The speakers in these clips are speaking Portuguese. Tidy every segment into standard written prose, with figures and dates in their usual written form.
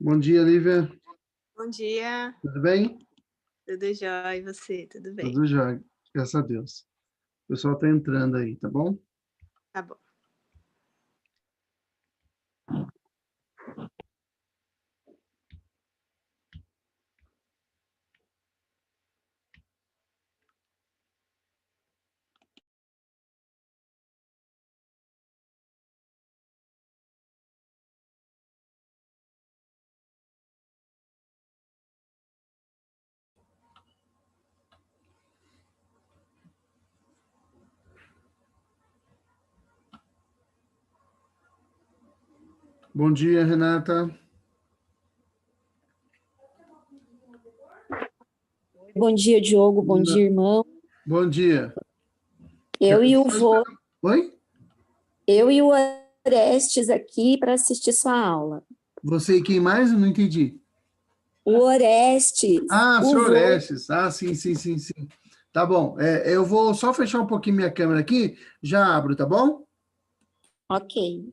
Bom dia, Lívia. Bom dia, Tudo bem? tudo jóia, e você? Tudo bem? Tudo jóia, graças a Deus. O pessoal está entrando aí, tá bom? Tá bom. Bom dia, Renata. Bom dia, Diogo. Bom dia, irmão. Bom dia. Eu e o Só vô, esperando- Oi? eu e o Orestes aqui para assistir sua aula. Você e quem mais? Eu não entendi. O Orestes, Ah, o senhor vô. Orestes. Ah, sim, sim, sim, sim. Tá bom. Eu vou só fechar um pouquinho minha câmera aqui, já abro, tá bom? Ok.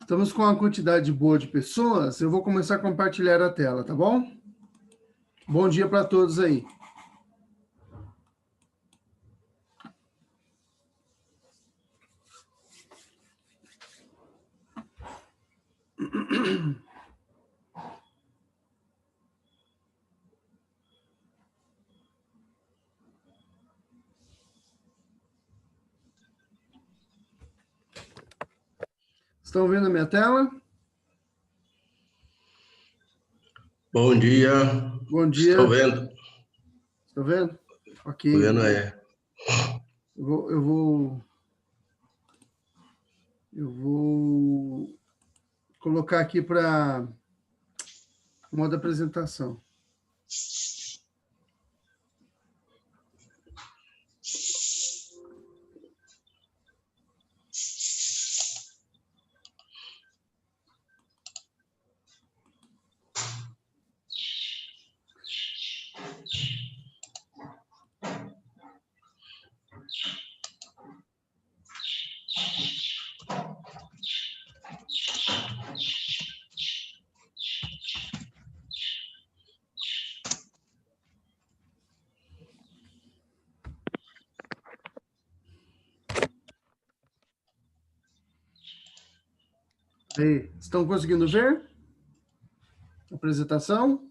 Estamos com uma quantidade boa de pessoas. Eu vou começar a compartilhar a tela, tá bom? Bom dia para todos aí. Estão vendo a minha tela? Bom dia. Bom dia. Estou vendo. Estão vendo? Ok. Estou vendo, é. Eu vou colocar aqui para modo apresentação. Aí, estão conseguindo ver a apresentação?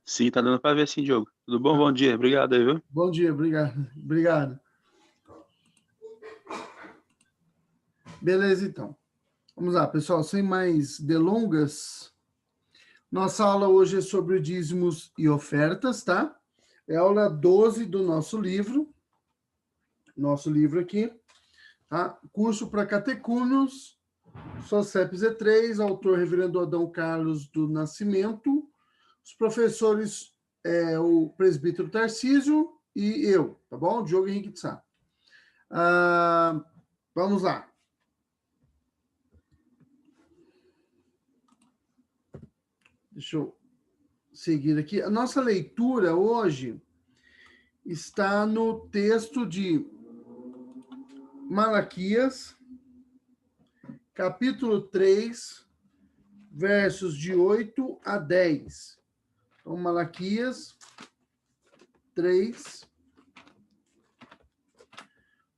Sim, tá dando para ver sim, Diogo. Tudo bom? Bom dia. Obrigado aí, viu? Bom dia, obrigado. Obrigado. Beleza, então. Vamos lá, pessoal, sem mais delongas. Nossa aula hoje é sobre dízimos e ofertas, tá? É a aula 12 do nosso livro aqui, tá? Curso para catecúmenos, SOCEP Z3, autor Reverendo Adão Carlos do Nascimento, os professores o presbítero Tarcísio e eu, tá bom? Diogo Henrique de Sá. Vamos lá. Deixa eu seguir aqui. A nossa leitura hoje está no texto de Malaquias, capítulo 3, versos de 8 a 10. Então, Malaquias 3.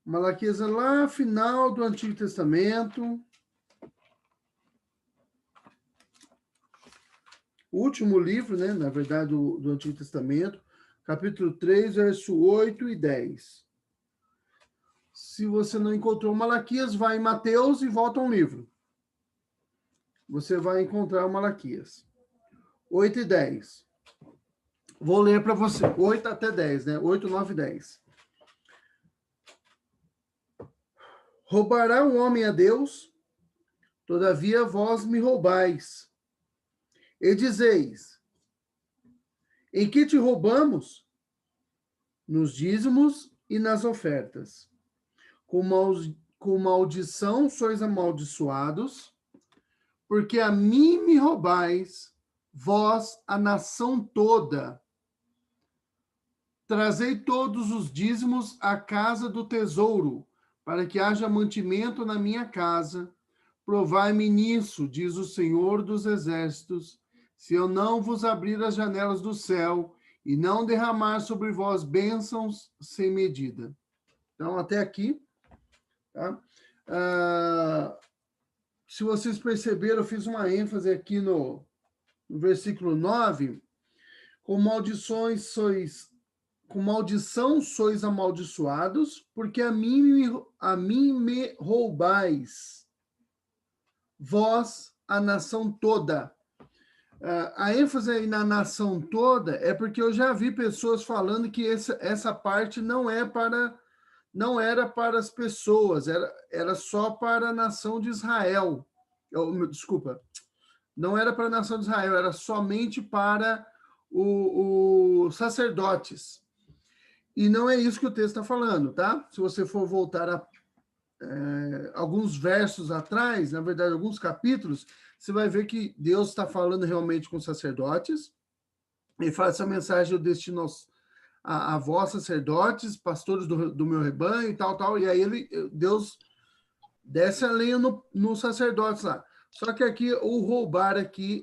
Malaquias é lá final do Antigo Testamento. O último livro, né, na verdade, do Antigo Testamento, capítulo 3, verso 8 e 10. Se você não encontrou Malaquias, vai em Mateus e volta a um livro. Você vai encontrar o Malaquias. 8 e 10. Vou ler para você. 8 até 10, né? 8, 9 e 10. Roubará o homem a Deus? Todavia vós me roubais. E dizeis, em que te roubamos? Nos dízimos e nas ofertas. Com maldição sois amaldiçoados, porque a mim me roubais, vós, a nação toda. Trazei todos os dízimos à casa do tesouro, para que haja mantimento na minha casa. Provai-me nisso, diz o Senhor dos Exércitos, se eu não vos abrir as janelas do céu e não derramar sobre vós bênçãos sem medida. Então, até aqui, tá? Se vocês perceberam, eu fiz uma ênfase aqui no versículo 9, com maldição sois amaldiçoados, porque a mim me roubais, vós, a nação toda. A ênfase aí na nação toda é porque eu já vi pessoas falando que essa parte não era para as pessoas, era só para a nação de Israel. Desculpa, não era para a nação de Israel, era somente para os sacerdotes. E não é isso que o texto está falando, tá? Se você for voltar alguns versos atrás, na verdade, alguns capítulos, você vai ver que Deus está falando realmente com os sacerdotes. Ele fala, essa mensagem eu destino a vós, sacerdotes, pastores do meu rebanho e tal. E aí Deus desce a lenha nos sacerdotes lá. Só que aqui, o roubar aqui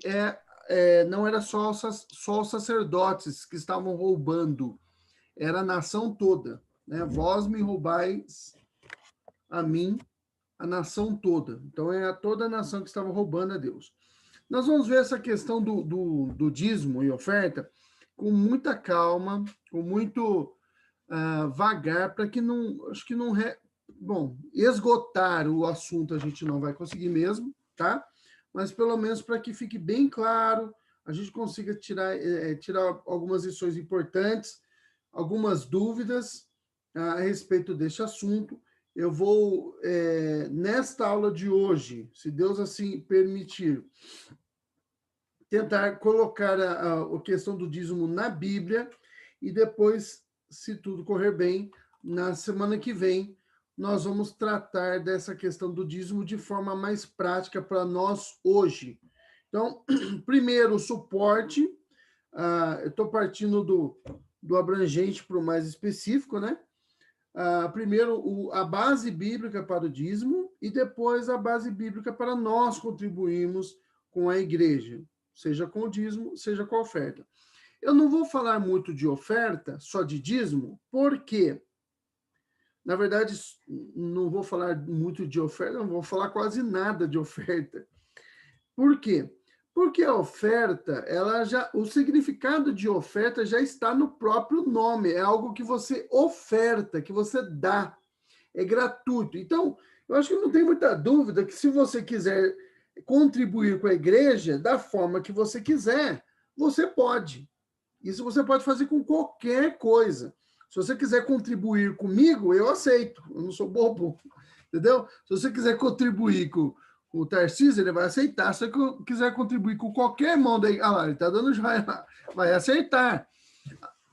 não era só os sacerdotes que estavam roubando, era a nação toda, né? Vós me roubais a mim, a nação toda. Então, é toda a nação que estava roubando a Deus. Nós vamos ver essa questão do dízimo e oferta com muita calma, com muito vagar, para que esgotar o assunto a gente não vai conseguir mesmo, tá? Mas pelo menos para que fique bem claro, a gente consiga tirar algumas lições importantes, algumas dúvidas a respeito deste assunto. Eu vou, nesta aula de hoje, se Deus assim permitir, tentar colocar a questão do dízimo na Bíblia e depois, se tudo correr bem, na semana que vem, nós vamos tratar dessa questão do dízimo de forma mais prática para nós hoje. Então, primeiro, o suporte. Eu estou partindo do abrangente para o mais específico, né? Primeiro, a base bíblica para o dízimo e depois a base bíblica para nós contribuirmos com a igreja, seja com o dízimo, seja com a oferta. Eu não vou falar muito de oferta, só de dízimo, porque, na verdade, não vou falar muito de oferta, não vou falar quase nada de oferta. Por quê? Porque a oferta, o significado de oferta já está no próprio nome, é algo que você oferta, que você dá, é gratuito. Então, eu acho que não tem muita dúvida que se você quiser contribuir com a igreja da forma que você quiser, você pode. Isso você pode fazer com qualquer coisa. Se você quiser contribuir comigo, eu aceito, eu não sou bobo, entendeu? Se você quiser contribuir com o Tarcísio, ele vai aceitar. Se você quiser contribuir com qualquer irmão daí, lá, ele está dando joia lá, vai aceitar.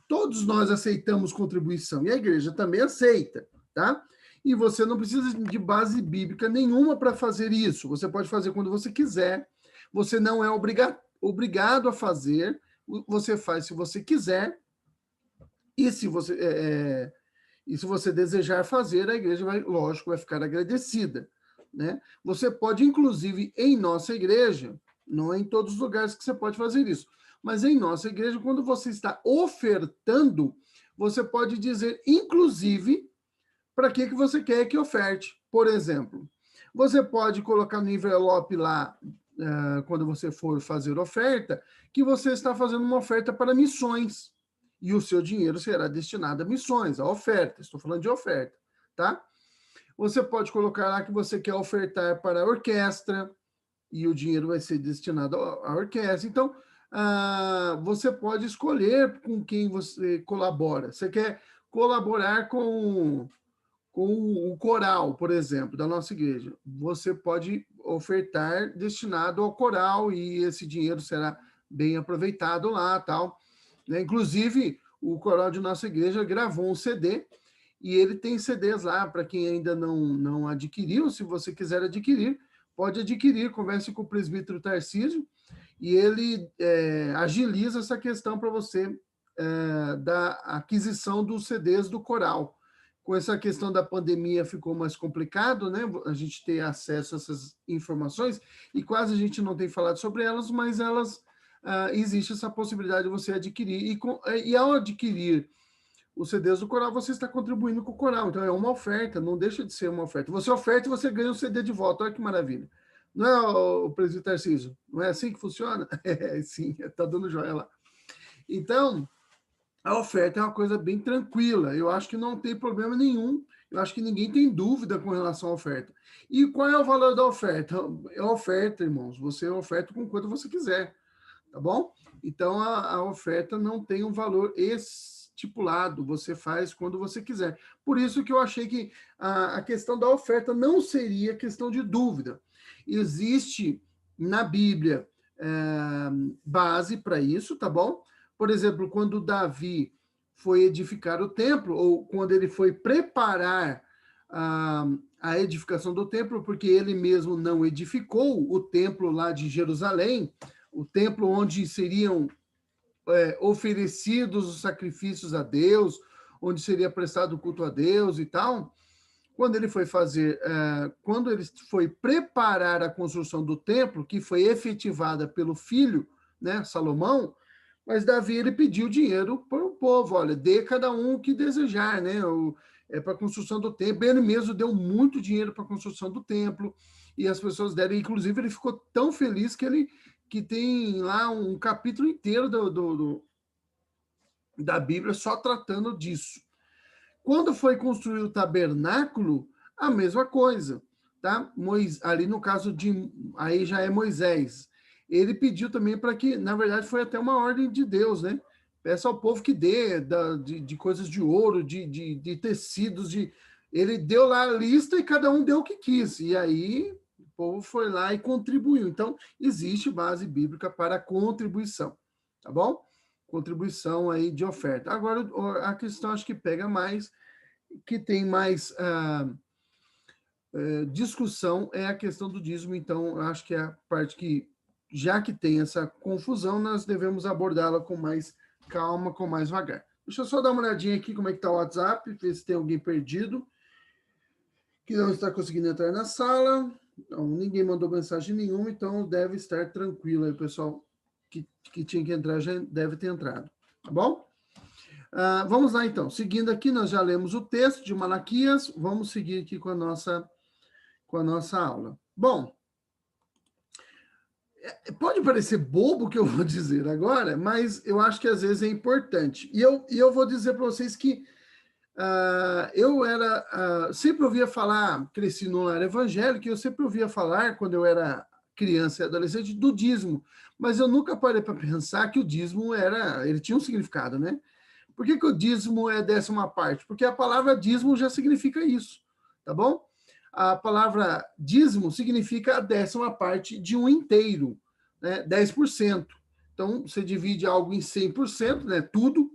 Todos nós aceitamos contribuição e a igreja também aceita, tá? E você não precisa de base bíblica nenhuma para fazer isso. Você pode fazer quando você quiser. Você não é obrigado a fazer. Você faz se você quiser. E se você desejar fazer, a igreja vai, lógico, vai ficar agradecida, né? Você pode, inclusive, em nossa igreja, não é em todos os lugares que você pode fazer isso, mas em nossa igreja, quando você está ofertando, você pode dizer, inclusive, para que você quer que oferte. Por exemplo, você pode colocar no envelope lá, quando você for fazer oferta, que você está fazendo uma oferta para missões. E o seu dinheiro será destinado a missões, a oferta. Estou falando de oferta, tá? Você pode colocar lá que você quer ofertar para a orquestra, e o dinheiro vai ser destinado à orquestra. Então, você pode escolher com quem você colabora. Você quer colaborar com o coral, por exemplo, da nossa igreja. Você pode ofertar destinado ao coral e esse dinheiro será bem aproveitado lá, tal. Né? Inclusive, o coral de nossa igreja gravou um CD e ele tem CDs lá para quem ainda não adquiriu. Se você quiser adquirir, pode adquirir. Converse com o presbítero Tarcísio e ele agiliza essa questão para você da aquisição dos CDs do coral. Com essa questão da pandemia ficou mais complicado, né? A gente ter acesso a essas informações e quase a gente não tem falado sobre elas, mas elas existe essa possibilidade de você adquirir. E ao adquirir os CDs do coral, você está contribuindo com o coral. Então é uma oferta, não deixa de ser uma oferta. Você oferta e você ganha o CD de volta. Olha que maravilha. Não é, o presbítero Tarcísio? Não é assim que funciona? Sim, está dando joia lá. Então, a oferta é uma coisa bem tranquila. Eu acho que não tem problema nenhum. Eu acho que ninguém tem dúvida com relação à oferta. E qual é o valor da oferta? É oferta, irmãos. Você oferta com quanto você quiser, tá bom? Então, a oferta não tem um valor estipulado. Você faz quando você quiser. Por isso que eu achei que a questão da oferta não seria questão de dúvida. Existe na Bíblia base para isso, tá bom? Por exemplo, quando Davi foi edificar o templo, ou quando ele foi preparar a edificação do templo, porque ele mesmo não edificou o templo lá de Jerusalém, o templo onde seriam oferecidos os sacrifícios a Deus, onde seria prestado culto a Deus e tal. Quando ele foi preparar a construção do templo, que foi efetivada pelo filho, né, Salomão, mas Davi, ele pediu dinheiro para o povo, olha, dê cada um o que desejar, né? Para a construção do templo. Ele mesmo deu muito dinheiro para a construção do templo, e as pessoas deram, inclusive ele ficou tão feliz que tem lá um capítulo inteiro da Bíblia só tratando disso. Quando foi construído o tabernáculo, a mesma coisa, tá? Ali no caso aí já é Moisés. Ele pediu também para que, na verdade, foi até uma ordem de Deus, né? Peça ao povo que dê de coisas de ouro, de tecidos, ele deu lá a lista e cada um deu o que quis. E aí o povo foi lá e contribuiu. Então, existe base bíblica para contribuição, tá bom? Contribuição aí de oferta. Agora, a questão acho que pega mais, que tem mais discussão, é a questão do dízimo. Então, acho que é a parte que, já que tem essa confusão, nós devemos abordá-la com mais calma, com mais vagar. Deixa eu só dar uma olhadinha aqui como é que está o WhatsApp, ver se tem alguém perdido, que não está conseguindo entrar na sala. Não, ninguém mandou mensagem nenhuma, então deve estar tranquilo aí, o pessoal que tinha que entrar já deve ter entrado, tá bom? Vamos lá, então. Seguindo aqui, nós já lemos o texto de Malaquias, vamos seguir aqui com a nossa aula. Bom, pode parecer bobo o que eu vou dizer agora, mas eu acho que às vezes é importante. E eu vou dizer para vocês que eu sempre ouvia falar, cresci no lar evangélico, e eu sempre ouvia falar, quando eu era criança e adolescente, do dízimo, mas eu nunca parei para pensar que o dízimo ele tinha um significado, né? Por que o dízimo é 10ª parte? Porque a palavra dízimo já significa isso, tá bom? A palavra dízimo significa a 10ª parte de um inteiro, né? 10%. Então, você divide algo em 100%, né? Tudo,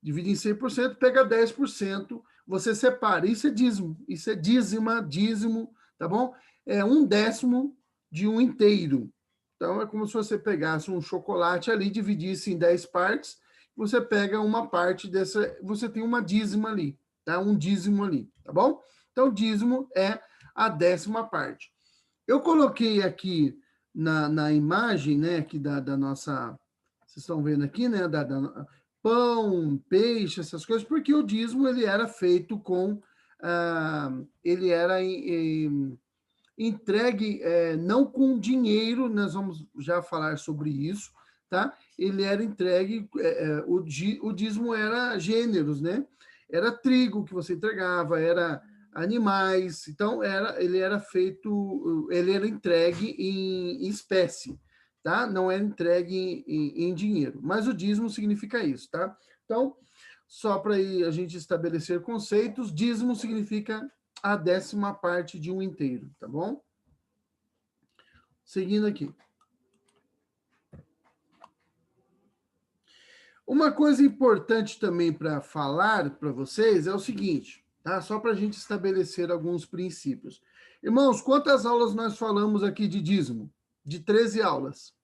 divide em 100%, pega 10%, você separa. Isso é dízimo, isso é dízimo, tá bom? É 1/10 de um inteiro. Então, é como se você pegasse um chocolate ali, dividisse em 10 partes, você pega uma parte dessa, você tem uma dízima ali, tá? Um dízimo ali, tá bom? Então, dízimo é a 10ª parte. Eu coloquei aqui na imagem, né, aqui da nossa, vocês estão vendo aqui, né, pão, peixe, essas coisas, porque o dízimo ele era feito com, ele era entregue não com dinheiro, nós vamos já falar sobre isso, tá? Ele era entregue, o dízimo era gêneros, né? Era trigo que você entregava, era animais, então ele era feito, ele era entregue em espécie, tá? Não era entregue em dinheiro, mas o dízimo significa isso, tá? Então, só para a gente estabelecer conceitos, dízimo significa a 10ª parte de um inteiro, tá bom? Seguindo aqui. Uma coisa importante também para falar para vocês é o seguinte, tá? Só para a gente estabelecer alguns princípios. Irmãos, quantas aulas nós falamos aqui de dízimo? De 13 aulas.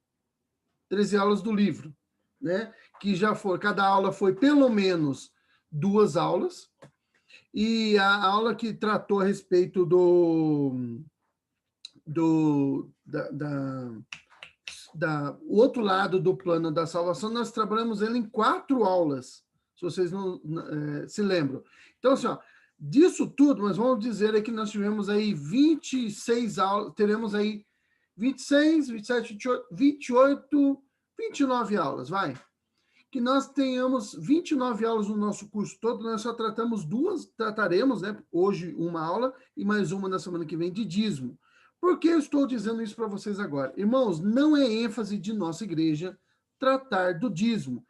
13 aulas do livro, né? Que já foi, cada aula foi pelo menos 2 aulas. E a aula que tratou a respeito o outro lado do plano da salvação, nós trabalhamos ele em 4 aulas, se vocês não se lembram. Então, assim, ó, disso tudo, mas vamos dizer aí que nós tivemos aí 26 aulas, teremos aí 26, 27, 28, 29 aulas, vai. Que nós tenhamos 29 aulas no nosso curso todo, nós só trataremos, né, hoje uma aula e mais uma na semana que vem de dízimo. Por que eu estou dizendo isso para vocês agora? Irmãos, não é ênfase de nossa igreja tratar do dízimo.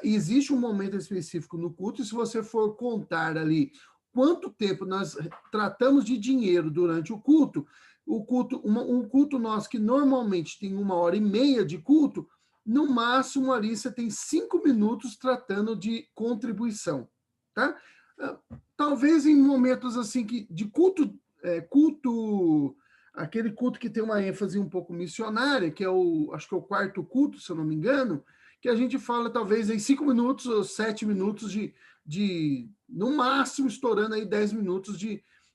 Existe um momento específico no culto, e se você for contar ali quanto tempo nós tratamos de dinheiro durante o culto, um culto nosso que normalmente tem 1h30 de culto, no máximo ali você tem 5 minutos tratando de contribuição, tá? Talvez em momentos assim de culto, aquele culto que tem uma ênfase um pouco missionária, que acho que é o 4º culto, se eu não me engano, que a gente fala talvez em 5 minutos ou 7 minutos no máximo estourando aí 10 minutos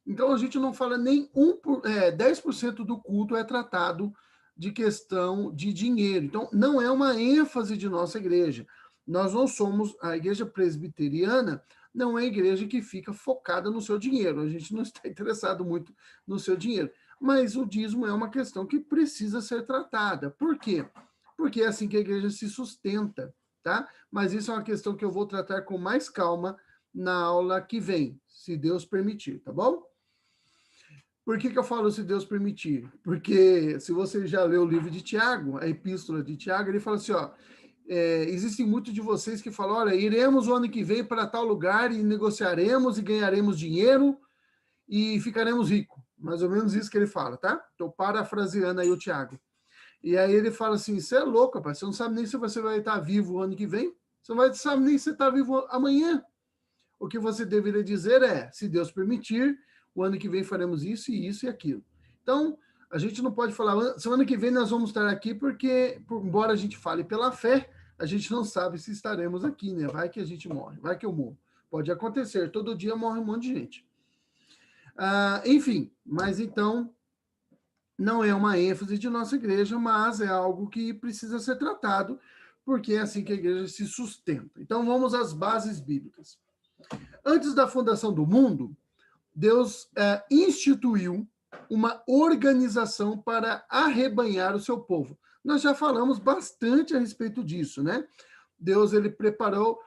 então a gente não fala nem 10% do culto é tratado de questão de dinheiro. Então, não é uma ênfase de nossa igreja. Nós não somos, a igreja presbiteriana não é a igreja que fica focada no seu dinheiro. A gente não está interessado muito no seu dinheiro. Mas o dízimo é uma questão que precisa ser tratada. Por quê? Porque é assim que a igreja se sustenta, tá? Mas isso é uma questão que eu vou tratar com mais calma na aula que vem, se Deus permitir, tá bom? Por que eu falo se Deus permitir? Porque se você já leu o livro de Tiago, a epístola de Tiago, ele fala assim, ó, existem muitos de vocês que falam, olha, iremos o ano que vem para tal lugar e negociaremos e ganharemos dinheiro e ficaremos ricos. Mais ou menos isso que ele fala, tá? Estou parafraseando aí o Tiago. E aí ele fala assim, você é louco, rapaz, você não sabe nem se você vai estar vivo o ano que vem, você não sabe nem se você está vivo amanhã. O que você deveria dizer é, se Deus permitir, o ano que vem faremos isso e aquilo. Então, a gente não pode falar, semana que vem nós vamos estar aqui porque, embora a gente fale pela fé, a gente não sabe se estaremos aqui, né? Vai que a gente morre, vai que eu morro. Pode acontecer, todo dia morre um monte de gente. Enfim, mas então, não é uma ênfase de nossa igreja, mas é algo que precisa ser tratado, porque é assim que a igreja se sustenta. Então, vamos às bases bíblicas. Antes da fundação do mundo, Deus instituiu uma organização para arrebanhar o seu povo. Nós já falamos bastante a respeito disso, né? Deus, ele preparou,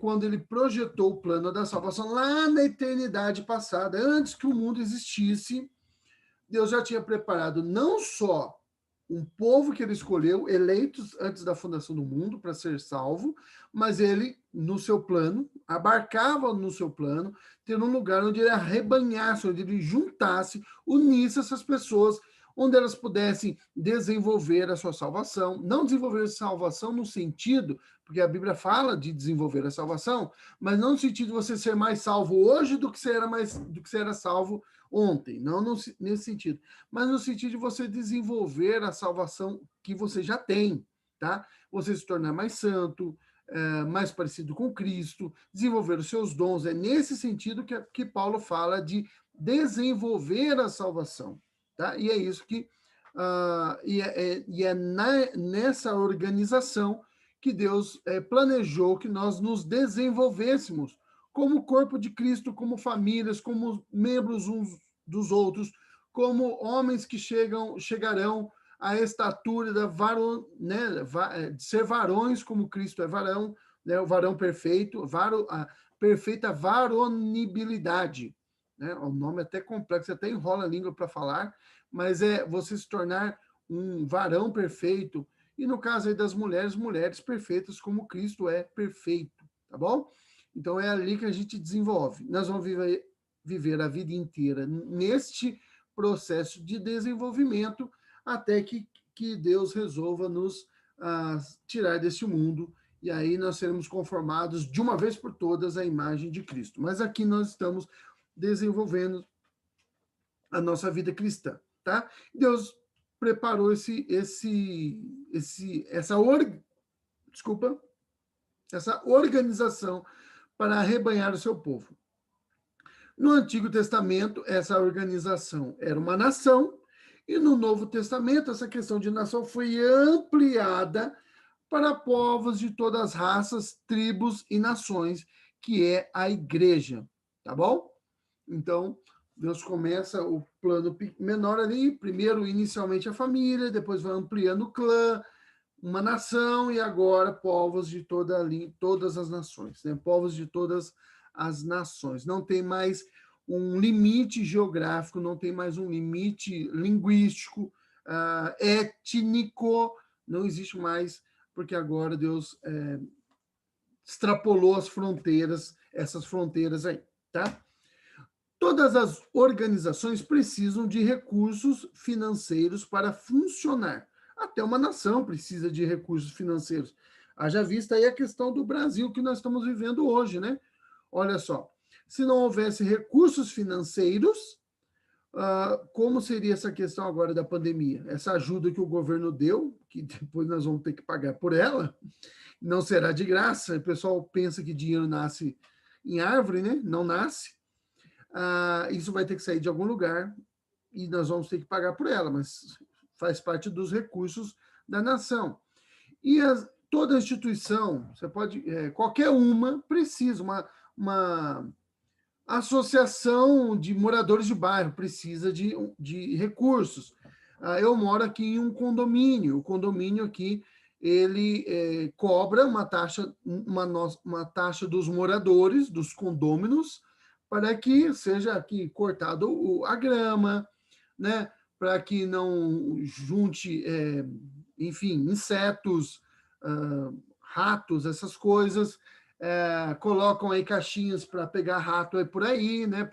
quando ele projetou o plano da salvação lá na eternidade passada, antes que o mundo existisse, Deus já tinha preparado não só um povo que ele escolheu, eleitos antes da fundação do mundo para ser salvo, mas ele, no seu plano, abarcava no seu plano, ter um lugar onde ele arrebanhasse, onde ele juntasse, unisse essas pessoas, onde elas pudessem desenvolver a sua salvação, não desenvolver a salvação no sentido, porque a Bíblia fala de desenvolver a salvação, mas não no sentido de você ser mais salvo hoje do que você era salvo ontem, não nesse sentido, mas no sentido de você desenvolver a salvação que você já tem, tá? Você se tornar mais santo, mais parecido com Cristo, desenvolver os seus dons. É nesse sentido que Paulo fala de desenvolver a salvação. Tá? E é isso que nessa organização que Deus planejou que nós nos desenvolvêssemos como corpo de Cristo, como famílias, como membros uns dos outros, como homens que chegarão à estatura da de ser varões como Cristo é varão, né, o varão perfeito, a perfeita varonibilidade. Né? O nome é até complexo, até enrola a língua para falar, mas é você se tornar um varão perfeito, e no caso aí das mulheres, mulheres perfeitas como Cristo é perfeito, tá bom? Então é ali que a gente desenvolve. Nós vamos viver a vida inteira neste processo de desenvolvimento até que Deus resolva nos tirar deste mundo, e aí nós seremos conformados de uma vez por todas à imagem de Cristo. Mas aqui nós estamos desenvolvendo a nossa vida cristã, tá? Deus preparou essa organização para arrebanhar o seu povo. No Antigo Testamento, essa organização era uma nação, e no Novo Testamento, essa questão de nação foi ampliada para povos de todas as raças, tribos e nações, que é a igreja, tá bom? Então, Deus começa o plano menor ali, primeiro inicialmente a família, depois vai ampliando o clã, uma nação, e agora povos de todas as nações, né? Povos de todas as nações. Não tem mais um limite geográfico, não tem mais um limite linguístico, étnico, não existe mais, porque agora Deus extrapolou as fronteiras, essas fronteiras aí, tá? Todas as organizações precisam de recursos financeiros para funcionar. Até uma nação precisa de recursos financeiros. Haja vista aí a questão do Brasil que nós estamos vivendo hoje, né? Olha só, se não houvesse recursos financeiros, como seria essa questão agora da pandemia? Essa ajuda que o governo deu, que depois nós vamos ter que pagar por ela, não será de graça. O pessoal pensa que dinheiro nasce em árvore, né? Não nasce. Isso vai ter que sair de algum lugar e nós vamos ter que pagar por ela, mas faz parte dos recursos da nação. E toda instituição, você pode, qualquer uma precisa, uma associação de moradores de bairro precisa de recursos. Eu moro aqui em um condomínio, o condomínio aqui, ele cobra uma taxa dos moradores, dos condôminos, para que seja aqui cortado a grama, né? Para que não junte, enfim, insetos, ratos, essas coisas. Colocam aí caixinhas para pegar rato aí por aí, né?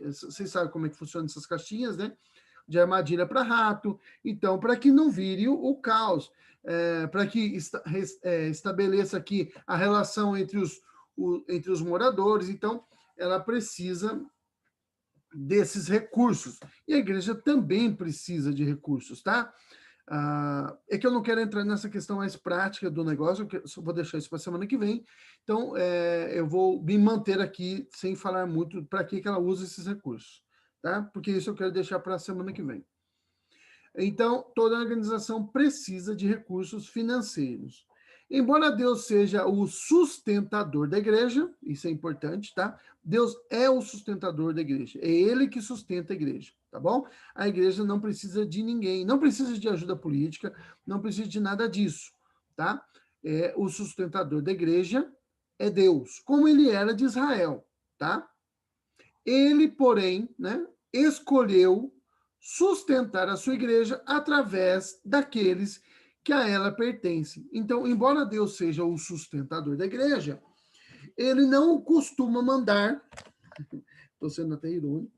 Vocês sabem como é que funcionam essas caixinhas, né? De armadilha para rato. Então, para que não vire o caos, para que estabeleça aqui a relação entre os moradores. Então, ela precisa desses recursos. E a igreja também precisa de recursos, tá? É que eu não quero entrar nessa questão mais prática do negócio, eu só vou deixar isso para a semana que vem. Então, eu vou me manter aqui sem falar muito para que ela usa esses recursos, tá? Porque isso eu quero deixar para a semana que vem. Então, toda organização precisa de recursos financeiros. Embora Deus seja o sustentador da igreja, isso é importante, tá? Deus é o sustentador da igreja, é Ele que sustenta a igreja, tá bom? A igreja não precisa de ninguém, não precisa de ajuda política, não precisa de nada disso, tá? O sustentador da igreja é Deus, como Ele era de Israel, tá? Ele, porém, né, escolheu sustentar a sua igreja através daqueles que a ela pertence. Então, embora Deus seja o sustentador da igreja, ele não costuma mandar, estou sendo até irônico,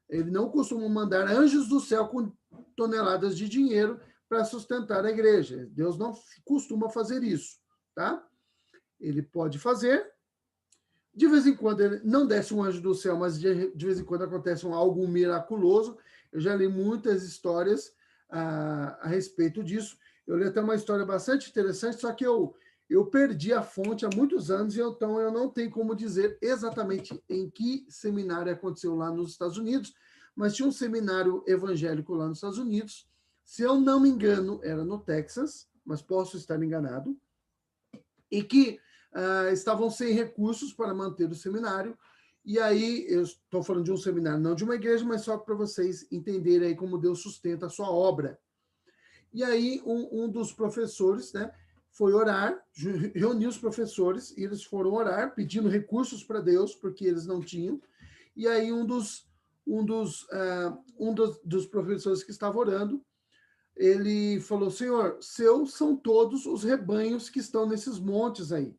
ele não costuma mandar anjos do céu com toneladas de dinheiro para sustentar a igreja. Deus não costuma fazer isso, tá? Ele pode fazer, de vez em quando ele não desce um anjo do céu, mas de vez em quando acontece algo miraculoso. Eu já li muitas histórias a respeito disso. Eu li até uma história bastante interessante, só que eu Eu perdi a fonte há muitos anos, e então eu não tenho como dizer exatamente em que seminário aconteceu lá nos Estados Unidos, mas tinha um seminário evangélico lá nos Estados Unidos. Se eu não me engano, era no Texas, mas posso estar enganado, e que estavam sem recursos para manter o seminário. E aí, eu estou falando de um seminário, não de uma igreja, mas só para vocês entenderem aí como Deus sustenta a sua obra. E aí, um dos professores, né, foi orar, reuniu os professores, e eles foram orar, pedindo recursos para Deus, porque eles não tinham. E aí, um dos professores que estava orando, ele falou: Senhor, seus são todos os rebanhos que estão nesses montes aí,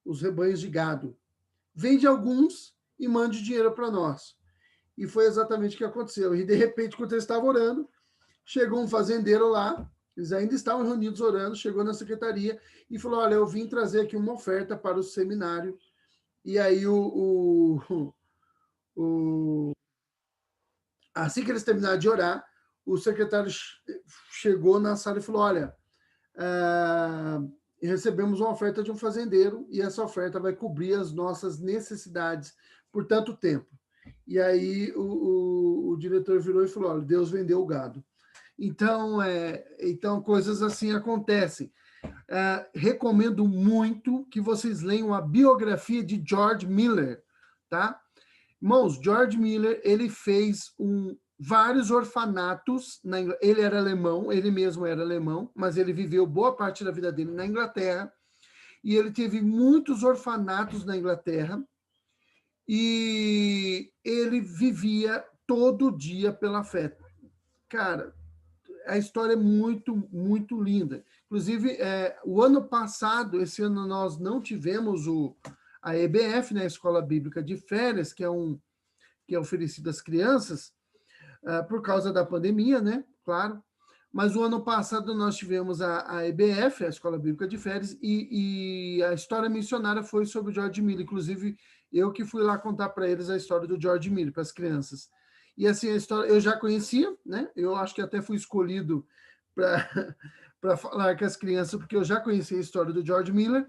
os rebanhos de gado. Vende alguns e mande dinheiro para nós. E foi exatamente o que aconteceu. E, de repente, quando ele estava orando, chegou um fazendeiro lá, eles ainda estavam reunidos orando, chegou na secretaria e falou: olha, eu vim trazer aqui uma oferta para o seminário. E aí, assim que eles terminaram de orar, o secretário chegou na sala e falou: olha, recebemos uma oferta de um fazendeiro e essa oferta vai cobrir as nossas necessidades por tanto tempo. E aí o diretor virou e falou: olha, Deus vendeu o gado. Então, coisas assim acontecem. Recomendo muito que vocês leiam a biografia de George Miller, tá? Irmãos, George Miller, ele fez vários orfanatos, ele era alemão, ele mesmo era alemão, mas ele viveu boa parte da vida dele na Inglaterra, e ele teve muitos orfanatos na Inglaterra, e ele vivia todo dia pela fé. Cara, a história é muito, muito linda. Inclusive, o ano passado, esse ano nós não tivemos a EBF, né, a Escola Bíblica de Férias, que é oferecida às crianças, por causa da pandemia, né, claro. Mas o ano passado nós tivemos a EBF, a Escola Bíblica de Férias, e a história missionária foi sobre o George Miller. Inclusive, eu que fui lá contar para eles a história do George Miller, para as crianças. E assim, a história eu já conhecia, né? Eu acho que até fui escolhido para falar com as crianças, porque eu já conhecia a história do George Miller.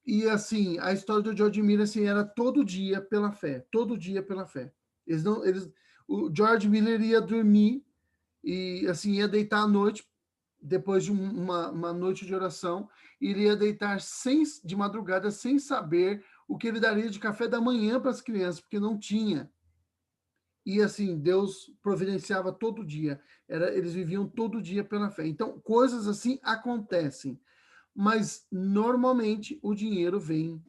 E assim, a história do George Miller assim, era todo dia pela fé, todo dia pela fé. O George Miller ia dormir e assim ia deitar à noite, depois de uma noite de oração, iria deitar de madrugada sem saber o que ele daria de café da manhã para as crianças, porque não tinha. E assim, Deus providenciava todo dia. Eles viviam todo dia pela fé. Então, coisas assim acontecem. Mas, normalmente, o dinheiro vem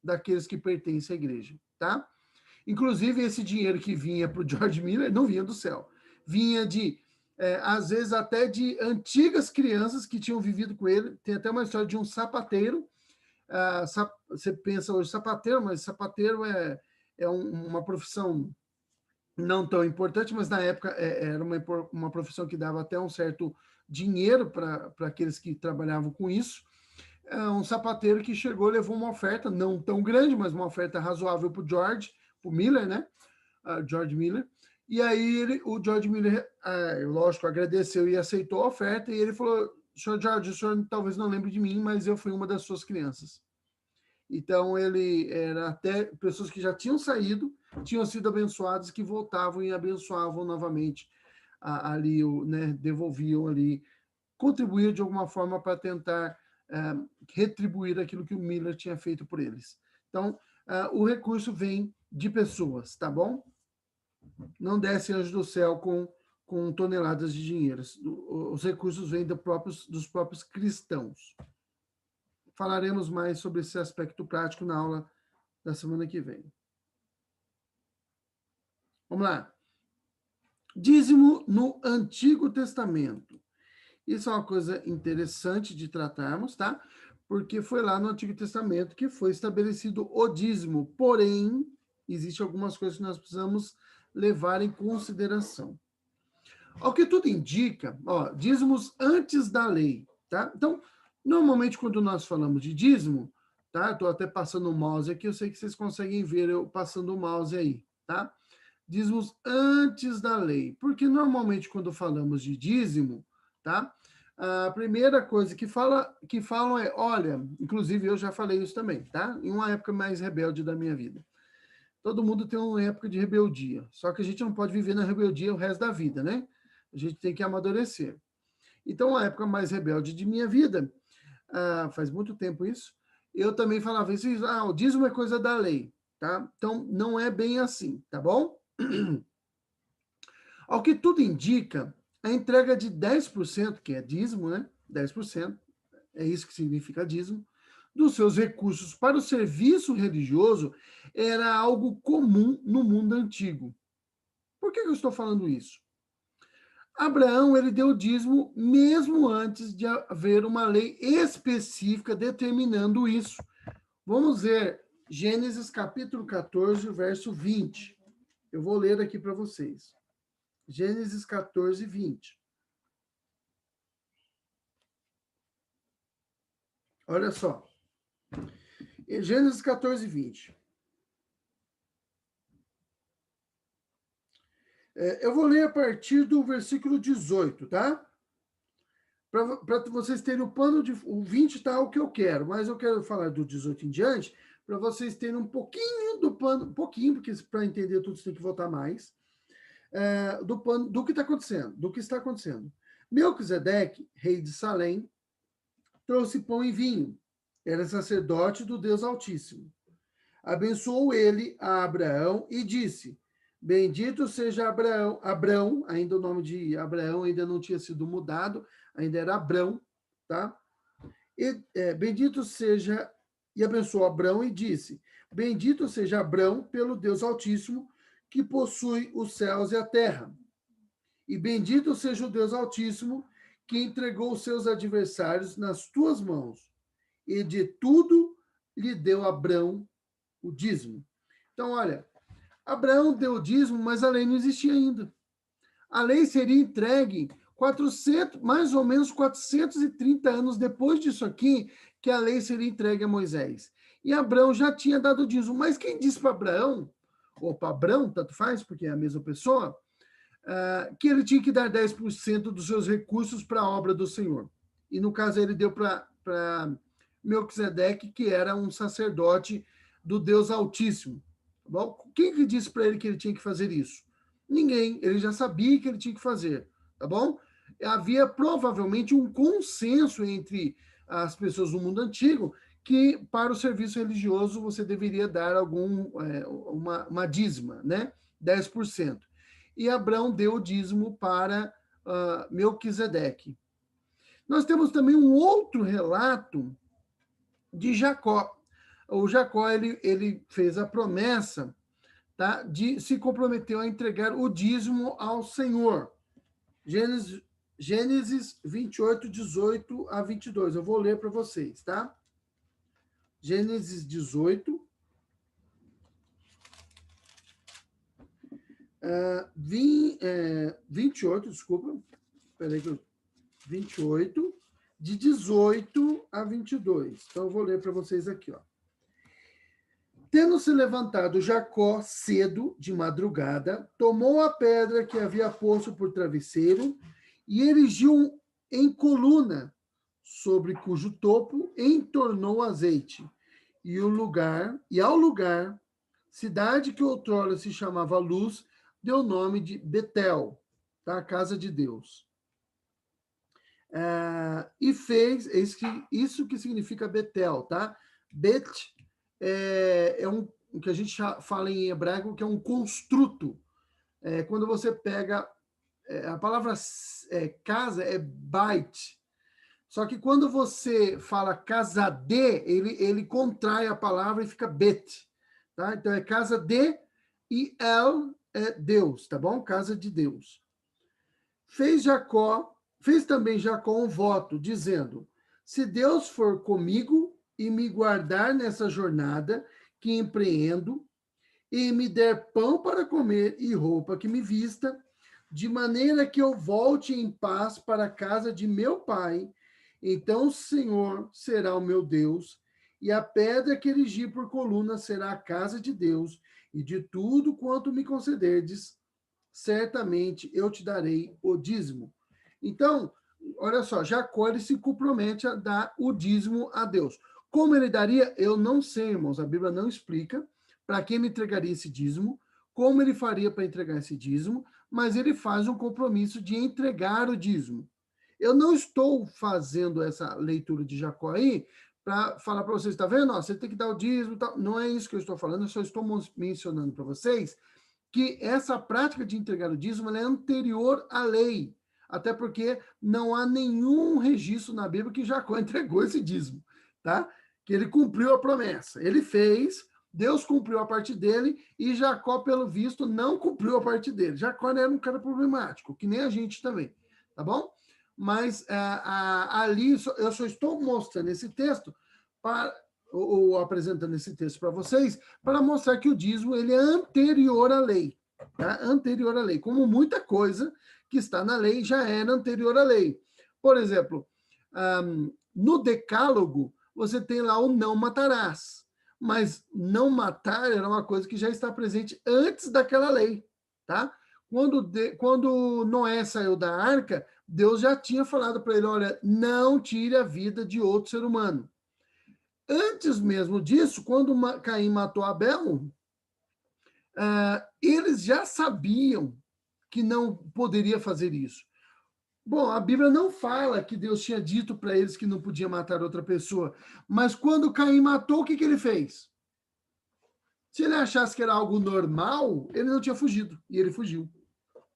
daqueles que pertencem à igreja, tá? Inclusive, esse dinheiro que vinha para o George Miller não vinha do céu. Vinha às vezes, até de antigas crianças que tinham vivido com ele. Tem até uma história de um sapateiro. Você pensa hoje sapateiro, mas sapateiro é uma profissão não tão importante, mas na época era uma profissão que dava até um certo dinheiro para aqueles que trabalhavam com isso. Um sapateiro que chegou, levou uma oferta, não tão grande, mas uma oferta razoável para o Miller, né? George Miller. E aí o George Miller, lógico, agradeceu e aceitou a oferta, e ele falou: senhor George, o senhor talvez não lembre de mim, mas eu fui uma das suas crianças. Então, ele era até pessoas que já tinham saído, tinham sido abençoadas, que voltavam e abençoavam novamente ali, né, devolviam ali, contribuíam de alguma forma para tentar retribuir aquilo que o Miller tinha feito por eles. Então, o recurso vem de pessoas, tá bom? Não desce anjo do céu com toneladas de dinheiro. Os recursos vêm dos próprios cristãos. Falaremos mais sobre esse aspecto prático na aula da semana que vem. Vamos lá. Dízimo no Antigo Testamento. Isso é uma coisa interessante de tratarmos, tá? Porque foi lá no Antigo Testamento que foi estabelecido o dízimo. Porém, existem algumas coisas que nós precisamos levar em consideração. Ao que tudo indica, dízimos antes da lei, tá? Então, normalmente, quando nós falamos de dízimo, tá? Estou até passando o mouse aqui, eu sei que vocês conseguem ver eu passando o mouse aí, tá? Dízimos antes da lei. Porque, normalmente, quando falamos de dízimo, tá? A primeira coisa que falam é, olha, inclusive eu já falei isso também, tá? Em uma época mais rebelde da minha vida. Todo mundo tem uma época de rebeldia, só que a gente não pode viver na rebeldia o resto da vida, né? A gente tem que amadurecer. Então, a época mais rebelde de minha vida, faz muito tempo isso, eu também falava isso, o dízimo é coisa da lei, tá? Então, não é bem assim, tá bom? Ao que tudo indica, a entrega de 10%, que é dízimo, né? 10%, é isso que significa dízimo, dos seus recursos para o serviço religioso era algo comum no mundo antigo. Por que eu estou falando isso? Abraão, ele deu dízimo mesmo antes de haver uma lei específica determinando isso. Vamos ver Gênesis capítulo 14, verso 20. Eu vou ler aqui para vocês. Gênesis 14, 20. Olha só. Gênesis 14, 20. Eu vou ler a partir do versículo 18, tá? Para vocês terem o pano de... O 20 tá o que eu quero, mas eu quero falar do 18 em diante, para vocês terem um pouquinho do pano, um pouquinho, porque para entender tudo você tem que voltar mais, do pano, do que está acontecendo, do que está acontecendo. Melquisedeque, rei de Salém, trouxe pão e vinho. Era sacerdote do Deus Altíssimo. Abençoou ele a Abraão e disse: bendito seja Abrão, ainda o nome de Abraão ainda não tinha sido mudado, ainda era Abrão, tá? Bendito seja, e abençoou Abrão e disse: bendito seja Abrão pelo Deus Altíssimo, que possui os céus e a terra. E bendito seja o Deus Altíssimo, que entregou os seus adversários nas tuas mãos. E de tudo lhe deu Abrão o dízimo. Então, olha, Abraão deu o dízimo, mas a lei não existia ainda. A lei seria entregue 400, mais ou menos 430 anos depois disso aqui, que a lei seria entregue a Moisés. E Abraão já tinha dado o dízimo. Mas quem disse para Abraão, ou para Abrão, tanto faz, porque é a mesma pessoa, que ele tinha que dar 10% dos seus recursos para a obra do Senhor. E no caso ele deu para Melquisedeque, que era um sacerdote do Deus Altíssimo. Tá bom? Quem que disse para ele que ele tinha que fazer isso? Ninguém, ele já sabia que ele tinha que fazer, tá bom? Havia provavelmente um consenso entre as pessoas do mundo antigo que para o serviço religioso você deveria dar uma dízima, né? 10%. E Abraão deu o dízimo para Melquisedeque. Nós temos também um outro relato de Jacó. O Jacó, ele fez a promessa, tá, se comprometeu a entregar o dízimo ao Senhor. Gênesis 28, 18 a 22. Eu vou ler para vocês, tá? Gênesis 18, 28, desculpa. Peraí, 28, de 18 a 22. Então, eu vou ler para vocês aqui, ó. Tendo se levantado Jacó cedo, de madrugada, tomou a pedra que havia posto por travesseiro e erigiu em coluna, sobre cujo topo entornou azeite. E ao lugar, cidade que outrora se chamava Luz, deu o nome de Betel, tá? Casa de Deus. E fez, isso que significa Betel, tá? Bet é o que a gente fala em hebraico, que é um construto. Quando você pega, a palavra casa é bait, só que quando você fala casa de, ele contrai a palavra e fica bet, tá? Então é casa de, e El é Deus, tá bom? Casa de Deus. Fez também Jacó um voto, dizendo: se Deus for comigo e me guardar nessa jornada que empreendo, e me der pão para comer e roupa que me vista, de maneira que eu volte em paz para a casa de meu pai, então o Senhor será o meu Deus, e a pedra que erigi por coluna será a casa de Deus, e de tudo quanto me concederdes, certamente eu te darei o dízimo. Então, olha só, Jacó ele se compromete a dar o dízimo a Deus. Como ele daria? Eu não sei, irmãos. A Bíblia não explica para quem ele entregaria esse dízimo, como ele faria para entregar esse dízimo, mas ele faz um compromisso de entregar o dízimo. Eu não estou fazendo essa leitura de Jacó aí para falar para vocês, tá vendo? Ó, você tem que dar o dízimo, tá? Não é isso que eu estou falando, eu só estou mencionando para vocês que essa prática de entregar o dízimo é anterior à lei, até porque não há nenhum registro na Bíblia que Jacó entregou esse dízimo, tá? Que ele cumpriu a promessa. Ele fez, Deus cumpriu a parte dele e Jacó, pelo visto, não cumpriu a parte dele. Jacó era um cara problemático, que nem a gente também, tá bom? Mas ali eu só estou mostrando esse texto ou apresentando esse texto para vocês para mostrar que o dízimo ele é anterior à lei, tá? Anterior à lei, como muita coisa que está na lei já era anterior à lei. Por exemplo, no Decálogo você tem lá o não matarás, mas não matar era uma coisa que já está presente antes daquela lei, tá? Quando Noé saiu da arca, Deus já tinha falado para ele, olha, não tire a vida de outro ser humano. Antes mesmo disso, quando Caim matou Abel, eles já sabiam que não poderia fazer isso. Bom, a Bíblia não fala que Deus tinha dito para eles que não podia matar outra pessoa, mas quando Caim matou, o que ele fez? Se ele achasse que era algo normal, ele não tinha fugido, e ele fugiu,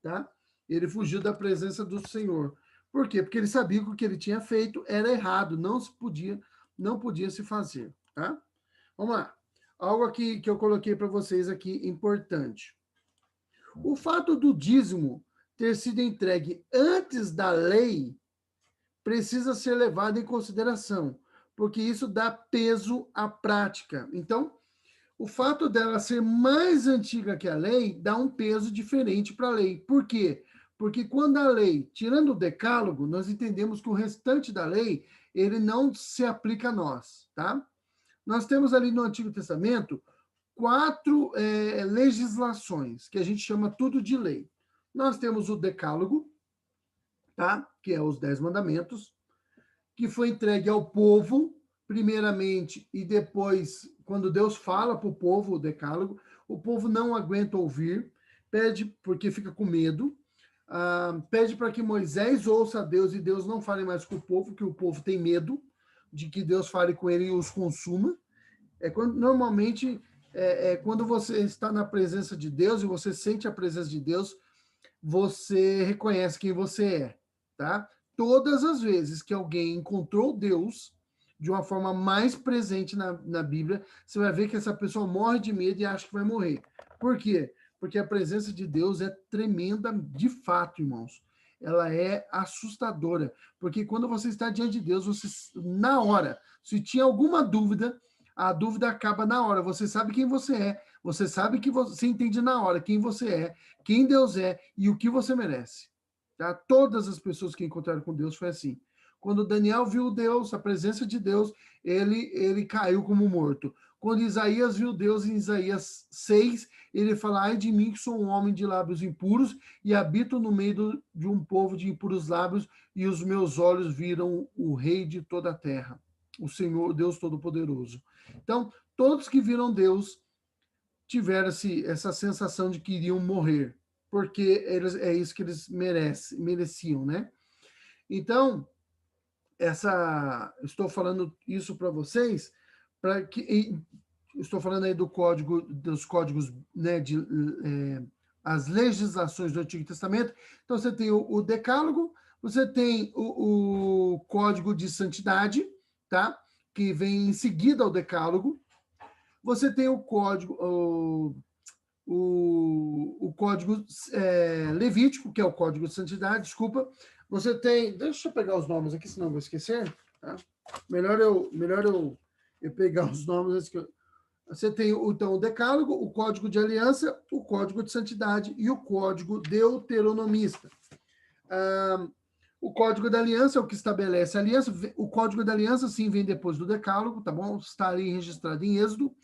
tá? Ele fugiu da presença do Senhor. Por quê? Porque ele sabia que o que ele tinha feito era errado, não podia se fazer, tá? Vamos lá. Algo aqui que eu coloquei para vocês aqui importante. O fato do dízimo ter sido entregue antes da lei precisa ser levado em consideração, porque isso dá peso à prática. Então, o fato dela ser mais antiga que a lei dá um peso diferente para a lei. Por quê? Porque quando a lei, tirando o decálogo, nós entendemos que o restante da lei, ele não se aplica a nós, tá? Nós temos ali no Antigo Testamento 4 legislações, que a gente chama tudo de lei. Nós temos o decálogo, tá? Que é os 10 mandamentos, que foi entregue ao povo, primeiramente, e depois, quando Deus fala para o povo o decálogo, o povo não aguenta ouvir, pede porque fica com medo, pede para que Moisés ouça a Deus e Deus não fale mais com o povo, que o povo tem medo de que Deus fale com ele e os consuma. Normalmente, quando você está na presença de Deus e você sente a presença de Deus, você reconhece quem você é, tá? Todas as vezes que alguém encontrou Deus de uma forma mais presente na Bíblia, você vai ver que essa pessoa morre de medo e acha que vai morrer. Por quê? Porque a presença de Deus é tremenda de fato, irmãos. Ela é assustadora, porque quando você está diante de Deus, você, na hora, se tinha alguma dúvida, a dúvida acaba na hora. Você sabe quem você é, você sabe que você entende na hora quem você é, quem Deus é e o que você merece. Tá? Todas as pessoas que encontraram com Deus foi assim. Quando Daniel viu Deus, a presença de Deus, ele caiu como morto. Quando Isaías viu Deus em Isaías 6, ele fala, ai de mim que sou um homem de lábios impuros e habito no meio de um povo de impuros lábios e os meus olhos viram o rei de toda a terra, o Senhor, Deus Todo-Poderoso. Então, todos que viram Deus tiveram essa sensação de que iriam morrer, porque é isso que eles mereciam, né? Então, estou falando isso para vocês, para que estou falando aí dos códigos, né, as legislações do Antigo Testamento. Então, você tem o Decálogo, você tem o Código de Santidade, tá? Que vem em seguida ao Decálogo. Você tem o Código, o Código Levítico, que é o Código de Santidade, desculpa. Você tem, deixa eu pegar os nomes aqui, senão eu vou esquecer. Tá? Melhor eu pegar os nomes antes que eu... Você tem, então, o Decálogo, o Código de Aliança, o Código de Santidade e o Código Deuteronomista. O Código da Aliança é o que estabelece a aliança. O Código da Aliança, sim, vem depois do Decálogo, tá bom? Está ali registrado em Êxodo.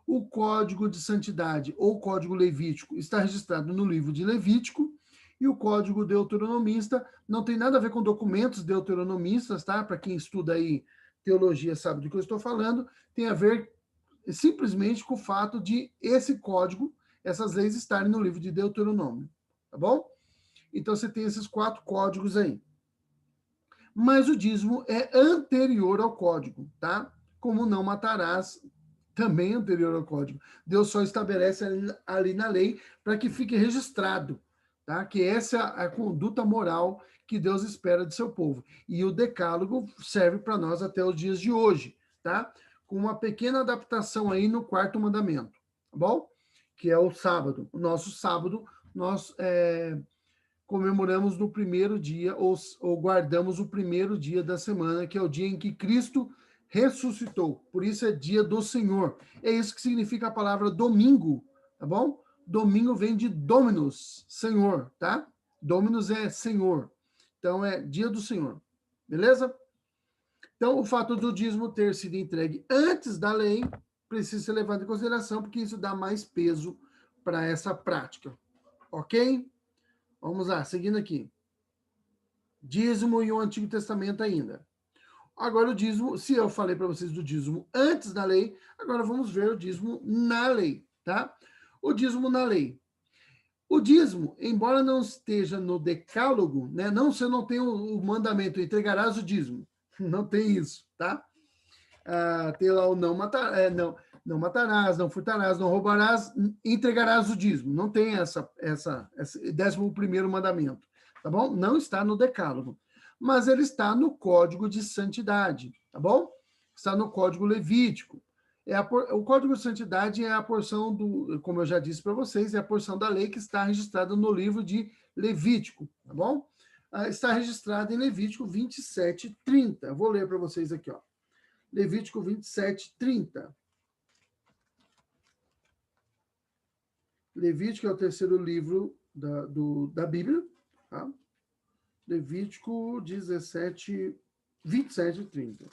O Código de Santidade, ou Código Levítico, está registrado no livro de Levítico. E o código deuteronomista não tem nada a ver com documentos deuteronomistas, tá? Para quem estuda aí teologia sabe do que eu estou falando, tem a ver simplesmente com o fato de esse código, essas leis estarem no livro de Deuteronômio, tá bom? Então você tem esses 4 códigos aí. Mas o dízimo é anterior ao código, tá? Como não matarás, também é anterior ao código. Deus só estabelece ali na lei para que fique registrado, tá? Que essa é a conduta moral que Deus espera de seu povo. E o decálogo serve para nós até os dias de hoje, tá? Com uma pequena adaptação aí no 4º mandamento, tá bom? Que é o sábado. O nosso sábado, nós comemoramos no primeiro dia, ou guardamos o primeiro dia da semana, que é o dia em que Cristo ressuscitou. Por isso é dia do Senhor. É isso que significa a palavra domingo, tá bom? Domingo vem de Dominus, Senhor, tá? Dominus é Senhor. Então é dia do Senhor. Beleza? Então, o fato do dízimo ter sido entregue antes da lei precisa ser levado em consideração, porque isso dá mais peso para essa prática. Ok? Vamos lá, seguindo aqui. Dízimo e o Antigo Testamento ainda. Agora o dízimo, se eu falei para vocês do dízimo antes da lei, agora vamos ver o dízimo na lei, tá? O dízimo na lei. O dízimo, embora não esteja no decálogo, né? Você não tem o mandamento, entregarás o dízimo. Não tem isso, tá? Tem lá o não matarás, não furtarás, não roubarás, entregarás o dízimo. Não tem esse 11º mandamento, tá bom? Não está no decálogo. Mas ele está no código de santidade, tá bom? Está no código levítico. O código de santidade é a porção como eu já disse para vocês, é a porção da lei que está registrada no livro de Levítico, tá bom? Está registrado em Levítico 27:30. Eu vou ler para vocês aqui, ó. Levítico 27:30. Levítico é o 3º livro da Bíblia, tá? Levítico 27:30.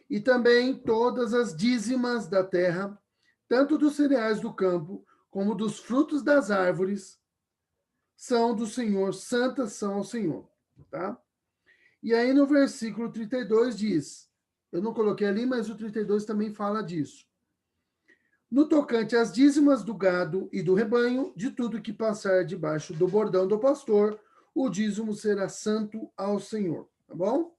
E também todas as dízimas da terra, tanto dos cereais do campo, como dos frutos das árvores, são do Senhor, santas são ao Senhor, tá? E aí no versículo 32 diz, eu não coloquei ali, mas o 32 também fala disso. No tocante às dízimas do gado e do rebanho, de tudo que passar debaixo do bordão do pastor, o dízimo será santo ao Senhor, tá bom?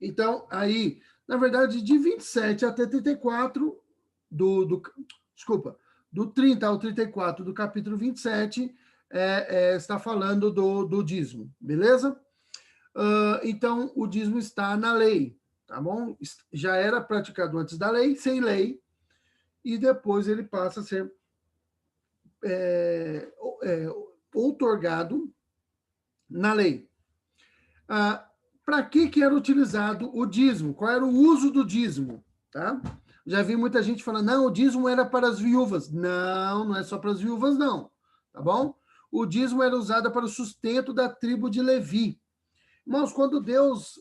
Então, aí, na verdade, de 27 até 34, do 30 ao 34 do capítulo 27, está falando do dízimo, beleza? Então, o dízimo está na lei, tá bom? Já era praticado antes da lei, sem lei, e depois ele passa a ser outorgado na lei. Para que era utilizado o dízimo? Qual era o uso do dízimo? Tá? Já vi muita gente falando, não, o dízimo era para as viúvas. Não, não é só para as viúvas, não. Tá bom? O dízimo era usado para o sustento da tribo de Levi. Irmãos, quando Deus...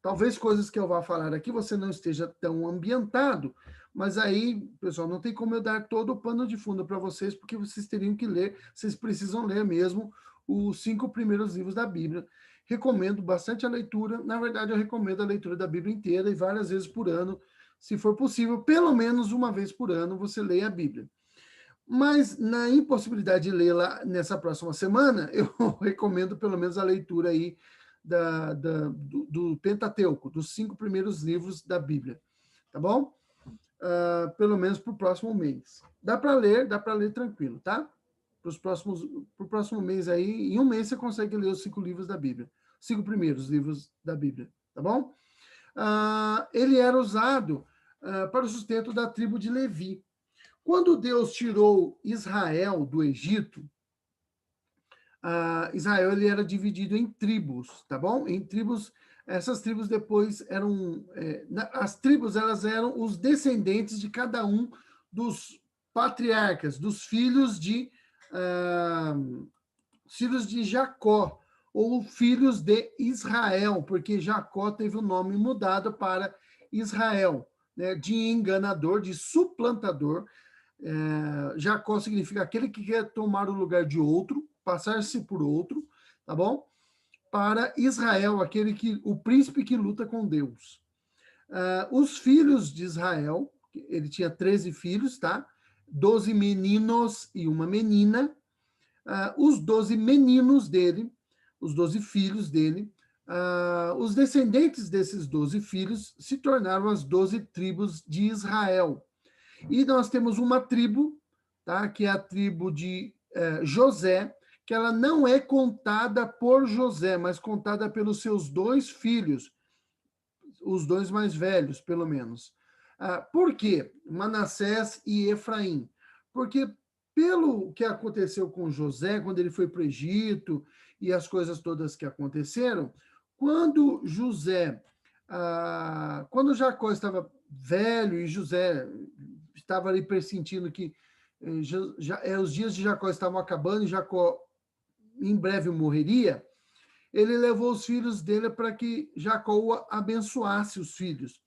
talvez coisas que eu vá falar aqui você não esteja tão ambientado, mas aí, pessoal, não tem como eu dar todo o pano de fundo para vocês, porque vocês teriam que ler, vocês precisam ler mesmo os 5 primeiros livros da Bíblia. Recomendo bastante a leitura. Na verdade, eu recomendo a leitura da Bíblia inteira e várias vezes por ano, se for possível, pelo menos uma vez por ano, você leia a Bíblia. Mas, na impossibilidade de lê-la nessa próxima semana, eu recomendo pelo menos a leitura aí do Pentateuco, dos 5 primeiros livros da Bíblia. Tá bom? Pelo menos para o próximo mês. Dá para ler tranquilo, tá? Pro próximo mês aí, em um mês você consegue ler os 5 livros da Bíblia. 5 primeiros livros da Bíblia, tá bom? Ele era usado para o sustento da tribo de Levi. Quando Deus tirou Israel do Egito, Israel ele era dividido em tribos, tá bom? Em tribos, essas tribos depois eram... as tribos, elas eram os descendentes de cada um dos patriarcas, dos filhos de Jacó, ou filhos de Israel, porque Jacó teve o nome mudado para Israel, né, de enganador, de suplantador. Jacó significa aquele que quer tomar o lugar de outro, passar-se por outro, tá bom? Para Israel, o príncipe que luta com Deus. Os filhos de Israel, ele tinha 13 filhos, tá? 12 meninos e uma menina. Os 12 meninos dele, os 12 filhos dele, os descendentes desses 12 filhos se tornaram as 12 tribos de Israel. E nós temos uma tribo, tá? Que é a tribo de José, que ela não é contada por José, mas contada pelos seus 2 filhos, os 2 mais velhos, pelo menos. Por quê? Manassés e Efraim. Porque pelo que aconteceu com José, quando ele foi para o Egito, e as coisas todas que aconteceram, quando Jacó estava velho e José estava ali pressentindo que os dias de Jacó estavam acabando e Jacó em breve morreria, ele levou os filhos dele para que Jacó abençoasse os filhos.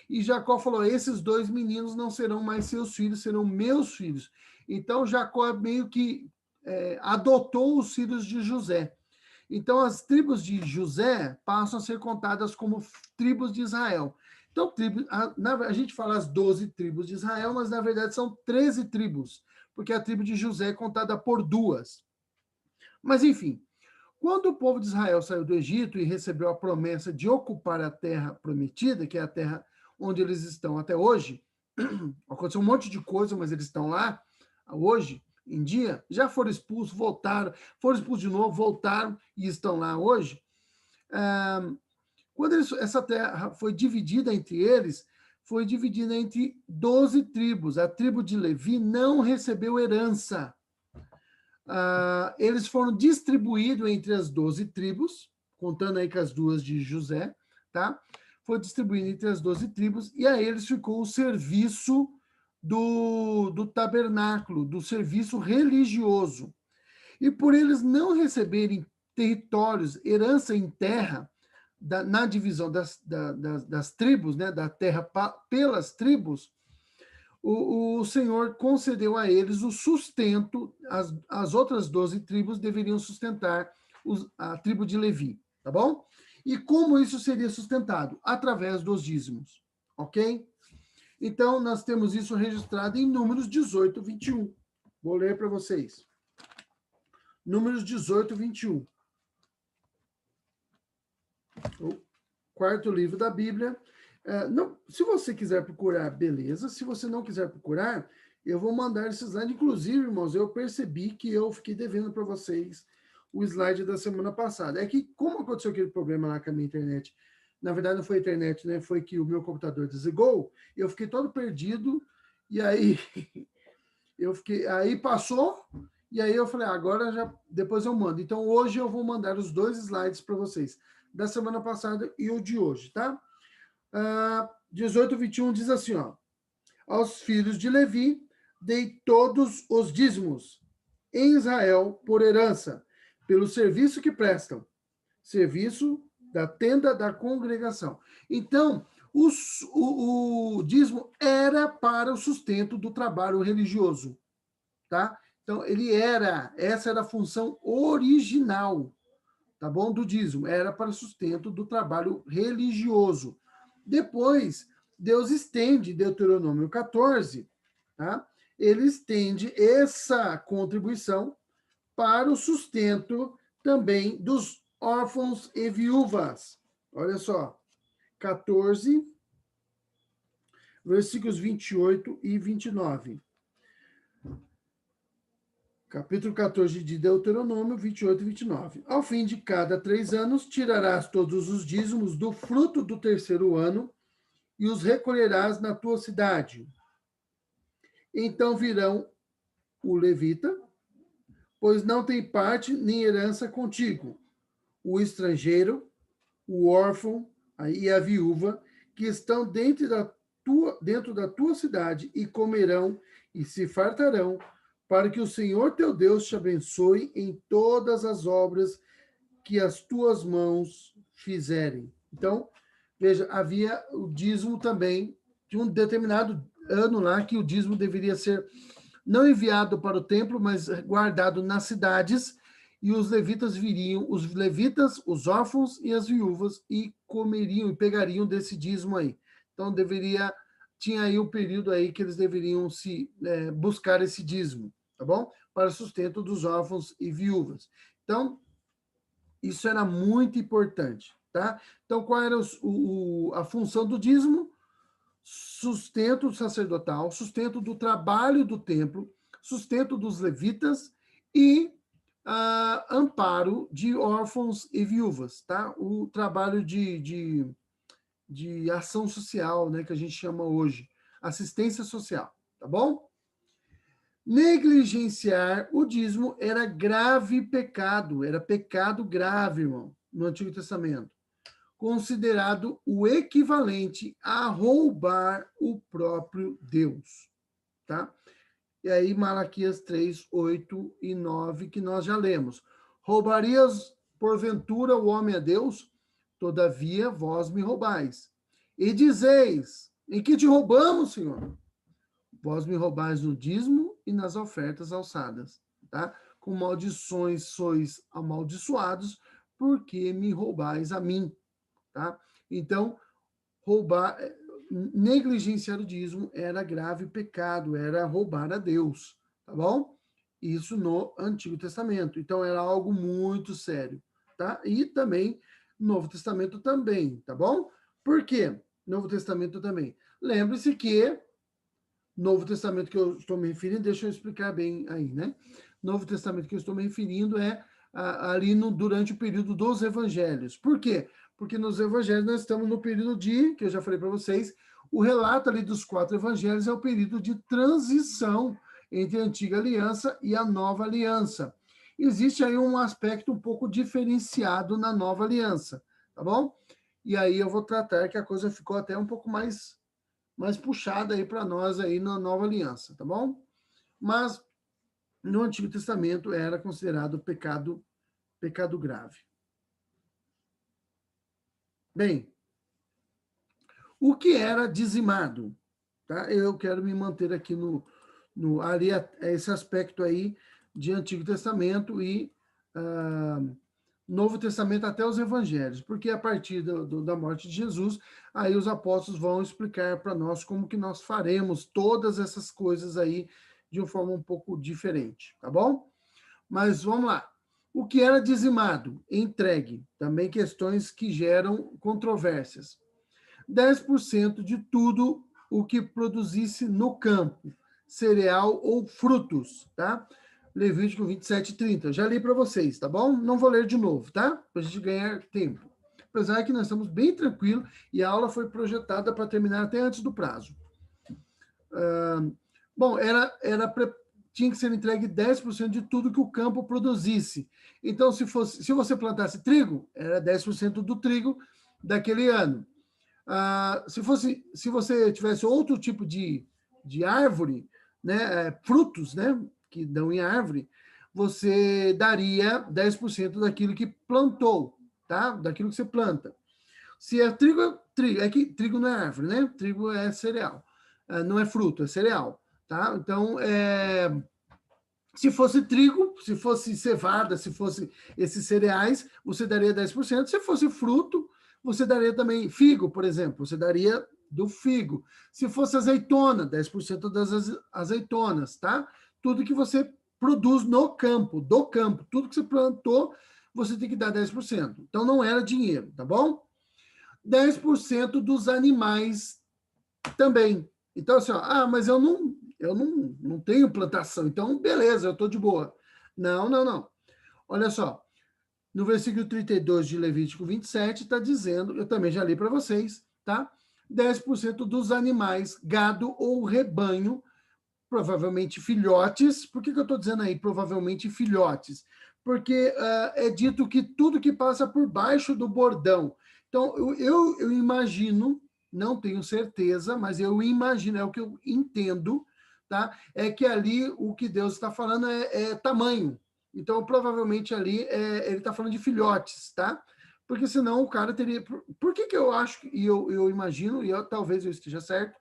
E Jacó falou, esses 2 meninos não serão mais seus filhos, serão meus filhos. Então Jacó meio que adotou os filhos de José. Então as tribos de José passam a ser contadas como tribos de Israel. Então, a gente fala as 12 tribos de Israel, mas na verdade são 13 tribos, porque a tribo de José é contada por 2. Mas, enfim, quando o povo de Israel saiu do Egito e recebeu a promessa de ocupar a terra prometida, que é a terra onde eles estão até hoje, aconteceu um monte de coisa, mas eles estão lá hoje em dia, já foram expulsos, voltaram, foram expulsos de novo, voltaram e estão lá hoje. Quando essa terra foi dividida entre eles, foi dividida entre 12 tribos. A tribo de Levi não recebeu herança. Eles foram distribuídos entre as 12 tribos, contando aí com as 2 de José, tá? Foi distribuído entre as 12 tribos, e a eles ficou o serviço do tabernáculo, do serviço religioso. E por eles não receberem territórios, herança em terra, na divisão das tribos, né, da terra pelas tribos, o Senhor concedeu a eles o sustento, as outras 12 tribos deveriam sustentar a tribo de Levi, tá bom? E como isso seria sustentado? Através dos dízimos, ok? Então, nós temos isso registrado em Números 18, 21. Vou ler para vocês. Números 18, 21. O 4º livro da Bíblia. Se você quiser procurar, beleza. Se você não quiser procurar, eu vou mandar esse slide. Inclusive, irmãos, eu percebi que eu fiquei devendo para vocês o slide da semana passada. É que, como aconteceu aquele problema lá com a minha internet, na verdade não foi a internet, né? Foi que o meu computador desligou, eu fiquei todo perdido, e aí aí passou, e aí eu falei, agora depois eu mando. Então, hoje eu vou mandar os 2 slides para vocês, da semana passada e o de hoje, tá? 18, 21 diz assim, ó, aos filhos de Levi, dei todos os dízimos em Israel por herança, pelo serviço que prestam, serviço da tenda da congregação. Então, o dízimo era para o sustento do trabalho religioso, tá? Então, essa era a função original, tá bom? Do dízimo, era para o sustento do trabalho religioso. Depois, Deus estende, Deuteronômio 14, tá? Ele estende essa contribuição para o sustento também dos órfãos e viúvas. Olha só, 14, versículos 28 e 29. Capítulo 14 de Deuteronômio, 28 e 29. Ao fim de cada 3 anos, tirarás todos os dízimos do fruto do 3º ano e os recolherás na tua cidade. Então virão o levita, pois não tem parte nem herança contigo, o estrangeiro, o órfão e a viúva, que estão dentro da tua cidade, e comerão e se fartarão, para que o Senhor teu Deus te abençoe em todas as obras que as tuas mãos fizerem. Então, veja, havia o dízimo também, de um determinado ano lá, que o dízimo deveria ser não enviado para o templo, mas guardado nas cidades, e os levitas viriam, os órfãos e as viúvas, e comeriam e pegariam desse dízimo aí. Então, tinha aí um período aí que eles deveriam buscar esse dízimo, tá bom? Para sustento dos órfãos e viúvas. Então, isso era muito importante, tá? Então, qual era a função do dízimo? Sustento sacerdotal, sustento do trabalho do templo, sustento dos levitas e amparo de órfãos e viúvas, tá? O trabalho de ação social, né, que a gente chama hoje, assistência social, tá bom? Negligenciar o dízimo era grave pecado, era pecado grave, irmão, no Antigo Testamento, considerado o equivalente a roubar o próprio Deus, tá? E aí, Malaquias 3, 8 e 9, que nós já lemos. Roubarias, porventura, o homem a Deus? Todavia, vós me roubais. E dizeis, em que te roubamos, Senhor? Vós me roubais no dízimo e nas ofertas alçadas, tá? Com maldições sois amaldiçoados, porque me roubais a mim, tá? Então, negligenciar o dízimo era grave pecado, era roubar a Deus, tá bom? Isso no Antigo Testamento. Então, era algo muito sério, tá? E também, Novo Testamento também, tá bom? Por quê? Novo Testamento também. Lembre-se que Novo Testamento que eu estou me referindo, deixa eu explicar bem aí, né? Novo Testamento que eu estou me referindo é ali durante o período dos evangelhos. Por quê? Porque nos evangelhos nós estamos no período que eu já falei para vocês, o relato ali dos 4 evangelhos é o período de transição entre a antiga aliança e a nova aliança. Existe aí um aspecto um pouco diferenciado na nova aliança, tá bom? E aí eu vou tratar que a coisa ficou até um pouco mais puxada aí para nós aí na nova aliança, tá bom? Mas no Antigo Testamento era considerado pecado grave. Bem, o que era dizimado? Tá? Eu quero me manter aqui ali esse aspecto aí de Antigo Testamento e Novo Testamento até os Evangelhos, porque a partir da morte de Jesus, aí os apóstolos vão explicar para nós como que nós faremos todas essas coisas aí de uma forma um pouco diferente, tá bom? Mas vamos lá. O que era dizimado? Entregue. Também questões que geram controvérsias. 10% de tudo o que produzisse no campo, cereal ou frutos, tá? Levítico 27, 30. Já li para vocês, tá bom? Não vou ler de novo, tá? Para a gente ganhar tempo. Apesar que nós estamos bem tranquilos e a aula foi projetada para terminar até antes do prazo. Bom, tinha que ser entregue 10% de tudo que o campo produzisse. Então, se você plantasse trigo, era 10% do trigo daquele ano. Se você tivesse outro tipo de árvore, né, frutos, né, que dão em árvore, você daria 10% daquilo que plantou, tá? Daquilo que você planta. Se é trigo, é que trigo não é árvore, né? Trigo é cereal. Não é fruto, é cereal, tá? Então, se fosse trigo, se fosse cevada, se fosse esses cereais, você daria 10%. Se fosse fruto, você daria também figo, por exemplo, você daria do figo. Se fosse azeitona, 10% das azeitonas, tá? Tudo que você produz no campo, do campo, tudo que você plantou, você tem que dar 10%. Então, não era dinheiro, tá bom? 10% dos animais também. Então, assim, mas eu não tenho plantação, então, beleza, eu estou de boa. Não. Olha só, no versículo 32 de Levítico 27, está dizendo, eu também já li para vocês, tá? 10% dos animais, gado ou rebanho, provavelmente filhotes. Por que eu estou dizendo aí provavelmente filhotes? Porque é dito que tudo que passa por baixo do bordão. Então, eu imagino, não tenho certeza, mas eu imagino, é o que eu entendo, tá? É que ali o que Deus está falando é tamanho. Então, provavelmente ali ele está falando de filhotes, tá? Porque senão o cara teria... Por que eu acho, e eu imagino, e talvez eu esteja certo,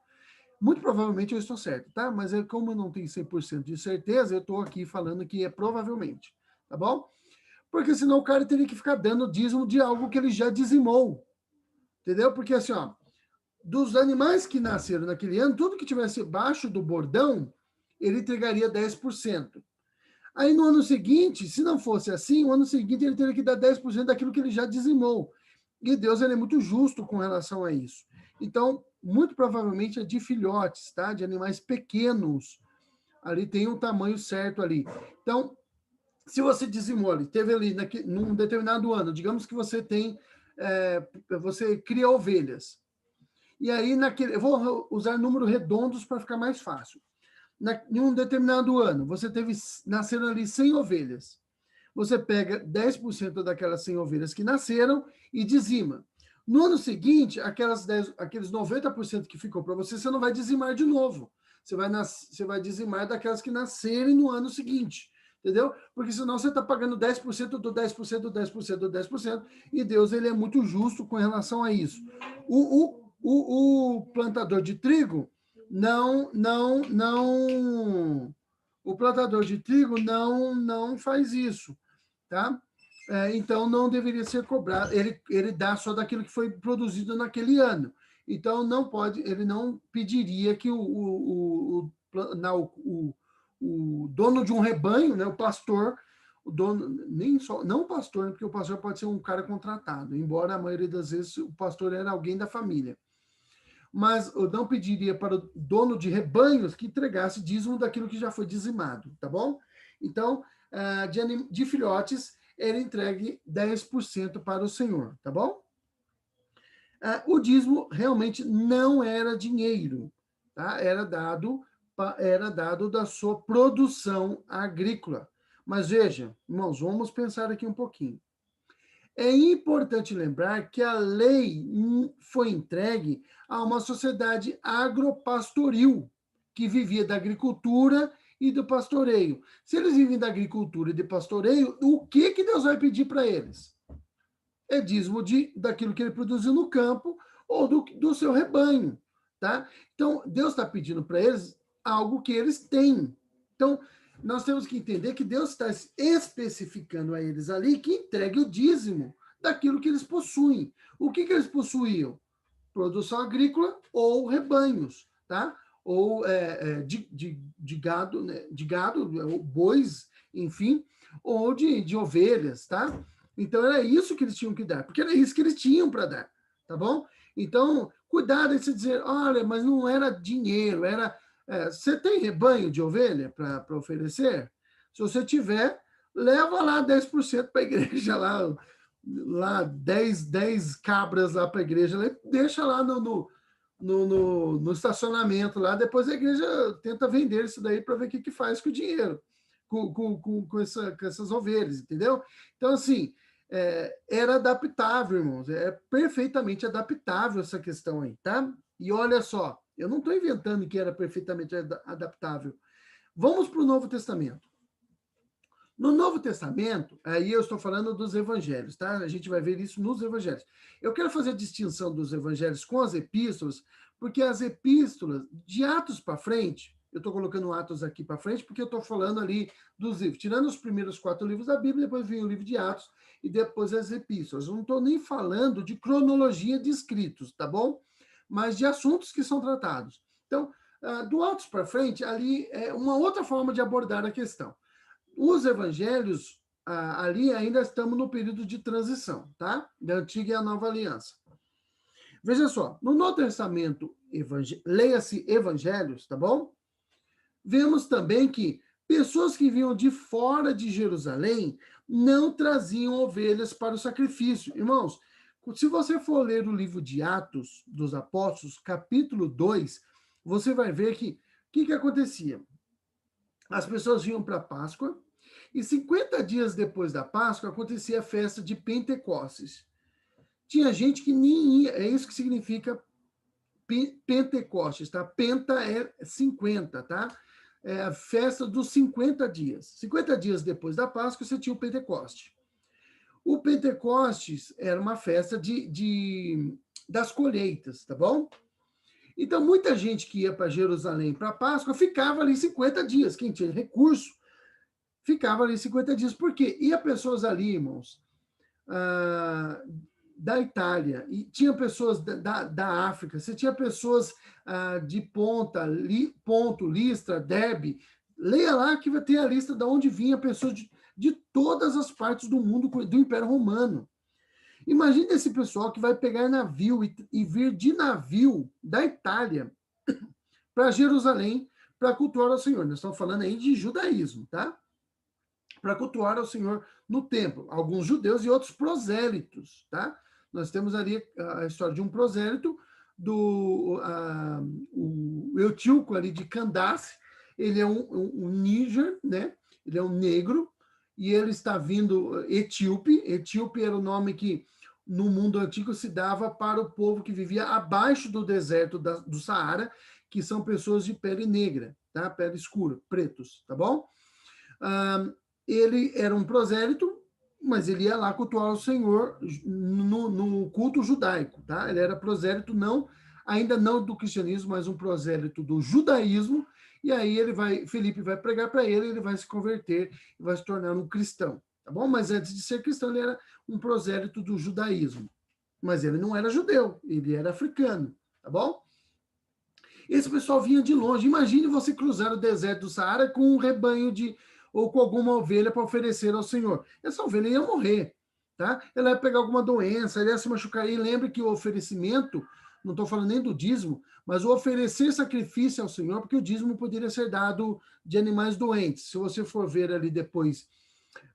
Muito provavelmente eu estou certo, tá? Mas como eu não tenho 100% de certeza, eu estou aqui falando que é provavelmente, tá bom? Porque senão o cara teria que ficar dando dízimo de algo que ele já dizimou, entendeu? Porque assim, ó, dos animais que nasceram naquele ano, tudo que tivesse abaixo do bordão, ele entregaria 10%. Aí no ano seguinte, se não fosse assim, no ano seguinte ele teria que dar 10% daquilo que ele já dizimou. E Deus ele é muito justo com relação a isso. Então, muito provavelmente é de filhotes, tá? De animais pequenos. Ali tem um tamanho certo ali. Então, se você dizimou ali, teve ali num determinado ano, digamos que você você cria ovelhas. E aí, eu vou usar números redondos para ficar mais fácil. Em um determinado ano, nasceram ali 100 ovelhas. Você pega 10% daquelas 100 ovelhas que nasceram e dizima. No ano seguinte, aqueles 90% que ficou para você não vai dizimar de novo. Você vai dizimar daquelas que nascerem no ano seguinte. Entendeu? Porque senão você está pagando 10% do 10% do 10% do 10%, e Deus ele é muito justo com relação a isso. O plantador de trigo o plantador de trigo não faz isso, tá? Então não deveria ser cobrado. Ele dá só daquilo que foi produzido naquele ano. Então não pode, ele não pediria que o dono de um rebanho, né, o pastor, o dono, não o pastor, porque o pastor pode ser um cara contratado, embora a maioria das vezes o pastor era alguém da família. Mas eu não pediria para o dono de rebanhos que entregasse dízimo daquilo que já foi dizimado, tá bom? Então, de filhotes, ele entregue 10% para o Senhor, tá bom? O dízimo realmente não era dinheiro, tá? Era dado da sua produção agrícola. Mas veja, irmãos, vamos pensar aqui um pouquinho. É importante lembrar que a lei foi entregue a uma sociedade agropastoril, que vivia da agricultura e do pastoreio. Se eles vivem da agricultura e do pastoreio, o que Deus vai pedir para eles? É dízimo daquilo que ele produziu no campo ou do seu rebanho, tá? Então, Deus está pedindo para eles algo que eles têm. Então, nós temos que entender que Deus está especificando a eles ali que entregue o dízimo daquilo que eles possuem. O que eles possuíam? Produção agrícola ou rebanhos, tá? Ou de gado, né? De gado, bois, enfim, ou de ovelhas, tá? Então, era isso que eles tinham que dar, porque era isso que eles tinham para dar, tá bom? Então, cuidado de se dizer, olha, mas não era dinheiro, era... você tem rebanho de ovelha para oferecer? Se você tiver, leva lá 10% para a igreja, lá 10 cabras lá para a igreja, deixa lá no estacionamento lá, depois a igreja tenta vender isso daí para ver o que faz com o dinheiro, com essas ovelhas, entendeu? Então, assim, era adaptável, irmãos, é perfeitamente adaptável essa questão aí, tá? E olha só, eu não estou inventando que era perfeitamente adaptável. Vamos para o Novo Testamento. No Novo Testamento, aí eu estou falando dos evangelhos, tá? A gente vai ver isso nos evangelhos. Eu quero fazer a distinção dos evangelhos com as epístolas, porque as epístolas, de Atos para frente, eu estou colocando Atos aqui para frente, porque eu estou falando ali dos livros, tirando os primeiros 4 livros da Bíblia, depois vem o livro de Atos e depois as epístolas. Eu não estou nem falando de cronologia de escritos, tá bom? Mas de assuntos que são tratados. Então, do Atos para frente, ali é uma outra forma de abordar a questão. Os evangelhos, ali ainda estamos no período de transição, tá? Da antiga e a nova aliança. Veja só, no Novo Testamento, leia-se evangelhos, tá bom? Vemos também que pessoas que vinham de fora de Jerusalém não traziam ovelhas para o sacrifício. Irmãos, se você for ler o livro de Atos dos Apóstolos, capítulo 2, você vai ver que o que acontecia? As pessoas vinham para a Páscoa, e 50 dias depois da Páscoa acontecia a festa de Pentecostes. Tinha gente que nem ia, é isso que significa Pentecostes, tá? Penta é 50, tá? É a festa dos 50 dias. 50 dias depois da Páscoa, você tinha o Pentecoste. O Pentecostes era uma festa das colheitas, tá bom? Então, muita gente que ia para Jerusalém para a Páscoa ficava ali 50 dias. Quem tinha recurso ficava ali 50 dias. Por quê? Ia pessoas ali, irmãos, da Itália, e tinha pessoas da África, você tinha pessoas de Ponto, Listra, Derbe. Leia lá que vai ter a lista de onde vinha pessoas de todas as partes do mundo do Império Romano. Imagine esse pessoal que vai pegar navio e vir de navio da Itália para Jerusalém para cultuar ao Senhor. Nós estamos falando aí de judaísmo, tá? Para cultuar ao Senhor no templo. Alguns judeus e outros prosélitos, tá? Nós temos ali a história de um prosélito, o Eutíoco ali de Candace. Ele é um Níger, né? Ele é um negro, e ele está vindo etíope. Etíope era o nome que no mundo antigo se dava para o povo que vivia abaixo do deserto do Saara, que são pessoas de pele negra, tá? Pele escura, pretos, tá bom? Ele era um prosélito, mas ele ia lá cultuar o Senhor no culto judaico, tá? Ele era prosélito, ainda não do cristianismo, mas um prosélito do judaísmo. E aí Felipe vai pregar para ele vai se converter e vai se tornar um cristão, tá bom? Mas antes de ser cristão, ele era um prosélito do judaísmo. Mas ele não era judeu, ele era africano, tá bom? Esse pessoal vinha de longe. Imagine você cruzar o deserto do Saara com um rebanho ou com alguma ovelha para oferecer ao Senhor. Essa ovelha ia morrer, tá? Ela ia pegar alguma doença, ela ia se machucar. E lembre que o oferecimento, não estou falando nem do dízimo, mas o oferecer sacrifício ao Senhor, porque o dízimo poderia ser dado de animais doentes. Se você for ver ali depois,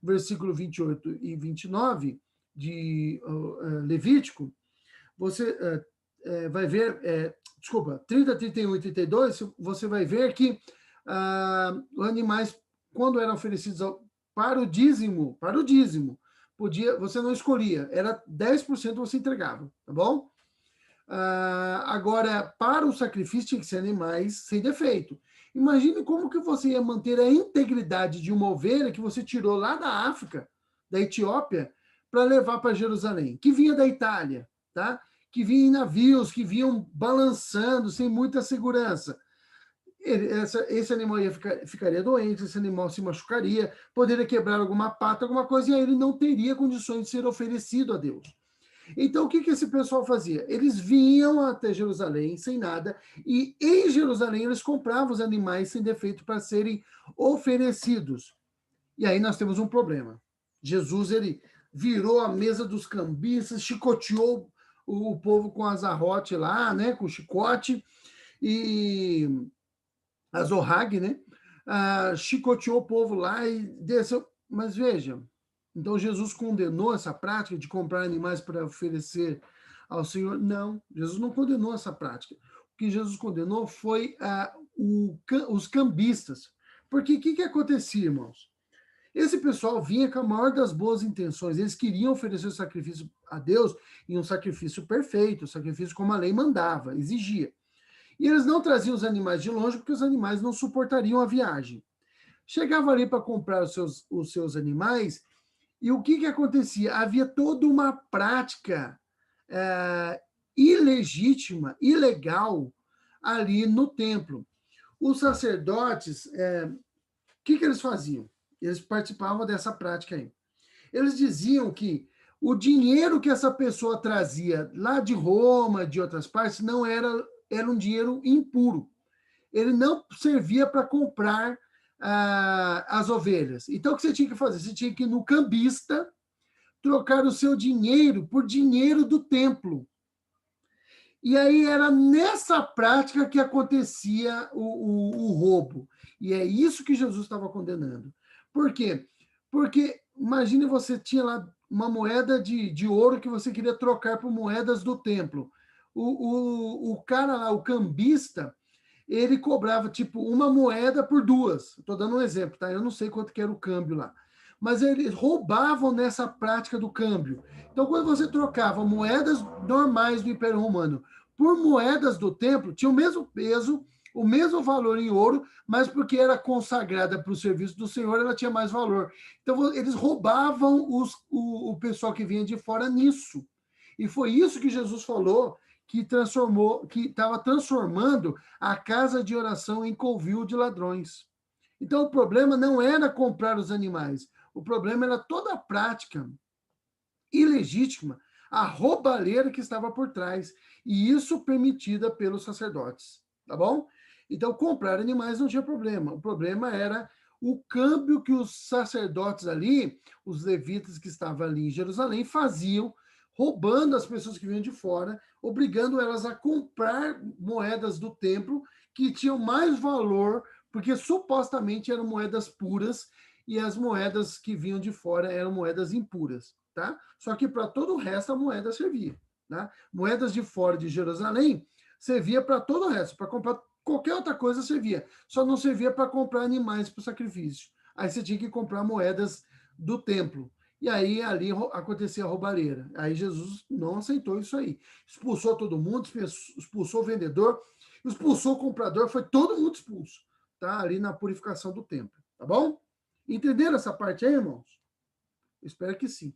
versículo 28 e 29 de Levítico, você vai ver, 30, 31 e 32, você vai ver que os animais, quando eram oferecidos para o dízimo, você não escolhia, era 10% você entregava, tá bom? Agora, para o sacrifício tinha que ser animais sem defeito. Imagine como que você ia manter a integridade de uma ovelha que você tirou lá da África, da Etiópia, para levar para Jerusalém, que vinha da Itália, tá? Que vinha em navios, que vinham balançando sem muita segurança. Esse animal ficaria doente, esse animal se machucaria, poderia quebrar alguma pata, alguma coisa, e aí ele não teria condições de ser oferecido a Deus. Então, o que esse pessoal fazia? Eles vinham até Jerusalém sem nada, e em Jerusalém eles compravam os animais sem defeito para serem oferecidos. E aí nós temos um problema. Jesus, ele virou a mesa dos cambistas, chicoteou o povo com azarrote lá, né, com chicote, e azorrague, né, chicoteou o povo lá e desceu. Mas veja, então Jesus condenou essa prática de comprar animais para oferecer ao Senhor? Não, Jesus não condenou essa prática. O que Jesus condenou foi os cambistas. Porque o que acontecia, irmãos? Esse pessoal vinha com a maior das boas intenções. Eles queriam oferecer o sacrifício a Deus em um sacrifício perfeito, um sacrifício como a lei mandava, exigia. E eles não traziam os animais de longe porque os animais não suportariam a viagem. Chegavam ali para comprar os seus animais e o que acontecia? Havia toda uma prática ilegítima, ilegal ali no templo. Os sacerdotes, o que eles faziam? Eles participavam dessa prática aí. Eles diziam que o dinheiro que essa pessoa trazia lá de Roma, de outras partes, não era um dinheiro impuro. Ele não servia para comprar as ovelhas. Então, o que você tinha que fazer? Você tinha que ir no cambista, trocar o seu dinheiro por dinheiro do templo. E aí era nessa prática que acontecia o roubo. E é isso que Jesus estava condenando. Por quê? Porque imagine você tinha lá uma moeda de ouro que você queria trocar por moedas do templo. O cara lá, o cambista, ele cobrava tipo uma moeda por duas. Estou dando um exemplo, tá? Eu não sei quanto que era o câmbio lá. Mas eles roubavam nessa prática do câmbio. Então, quando você trocava moedas normais do Império Romano por moedas do templo, tinha o mesmo peso, o mesmo valor em ouro, mas porque era consagrada para o serviço do Senhor, ela tinha mais valor. Então, eles roubavam o pessoal que vinha de fora nisso. E foi isso que Jesus falou, que estava transformando a casa de oração em covil de ladrões. Então, o problema não era comprar os animais, o problema era toda a prática ilegítima, a roubalheira que estava por trás, e isso permitida pelos sacerdotes, tá bom? Então, comprar animais não tinha problema, o problema era o câmbio que os sacerdotes ali, os levitas que estavam ali em Jerusalém, faziam, roubando as pessoas que vinham de fora, obrigando elas a comprar moedas do templo que tinham mais valor, porque supostamente eram moedas puras, e as moedas que vinham de fora eram moedas impuras, tá? Só que para todo o resto a moeda servia, tá? Moedas de fora de Jerusalém servia para todo o resto, para comprar qualquer outra coisa servia, só não servia para comprar animais para o sacrifício. Aí você tinha que comprar moedas do templo. E aí ali acontecia a roubalheira. Aí Jesus não aceitou isso aí. Expulsou todo mundo, expulsou o vendedor, expulsou o comprador, foi todo mundo expulso, tá? Ali na purificação do templo, tá bom? Entenderam essa parte aí, irmãos? Espero que sim.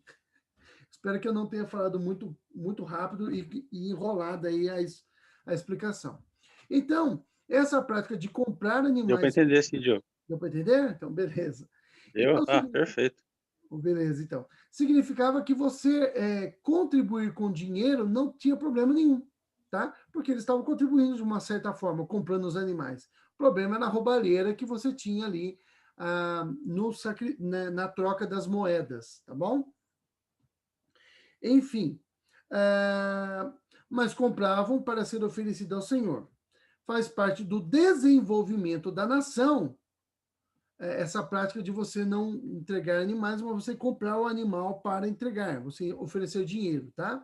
Espero que eu não tenha falado muito rápido e enrolado aí a explicação. Então, essa prática de comprar animais... Deu para entender, sim, Diogo. Deu para entender? Então, beleza. Deu? Então, Perfeito. Beleza, então. Significava que você contribuir com dinheiro não tinha problema nenhum, tá? Porque eles estavam contribuindo de uma certa forma, comprando os animais. O problema era a roubalheira que você tinha ali na troca das moedas, tá bom? Enfim, mas compravam para ser oferecido ao Senhor. Faz parte do desenvolvimento da nação essa prática de você não entregar animais, mas você comprar o animal para entregar, você oferecer dinheiro, tá?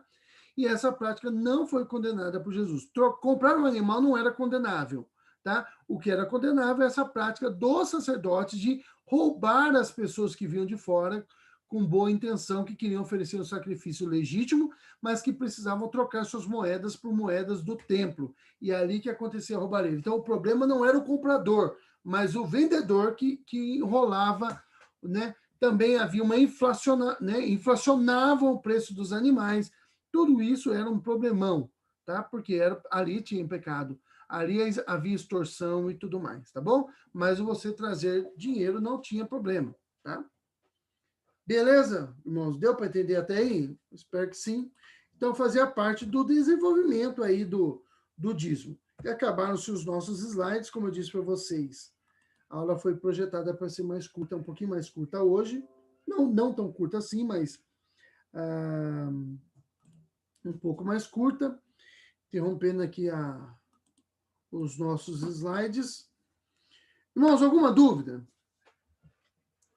E essa prática não foi condenada por Jesus. Comprar um animal não era condenável, tá? O que era condenável é essa prática dos sacerdotes de roubar as pessoas que vinham de fora com boa intenção, que queriam oferecer um sacrifício legítimo, mas que precisavam trocar suas moedas por moedas do templo. E é ali que acontecia a roubalheira. Então, o problema não era o comprador, mas o vendedor que enrolava, né? Também havia uma inflacionava o preço dos animais. Tudo isso era um problemão, tá? Porque ali tinha pecado, ali havia extorsão e tudo mais, tá bom? Mas você trazer dinheiro não tinha problema, tá? Beleza, irmãos? Deu para entender até aí? Espero que sim. Então, fazia parte do desenvolvimento aí do dízimo. E acabaram-se os nossos slides, como eu disse para vocês. A aula foi projetada para ser mais curta, um pouquinho mais curta hoje. Não tão curta assim, mas um pouco mais curta. Interrompendo aqui os nossos slides. Irmãos, alguma dúvida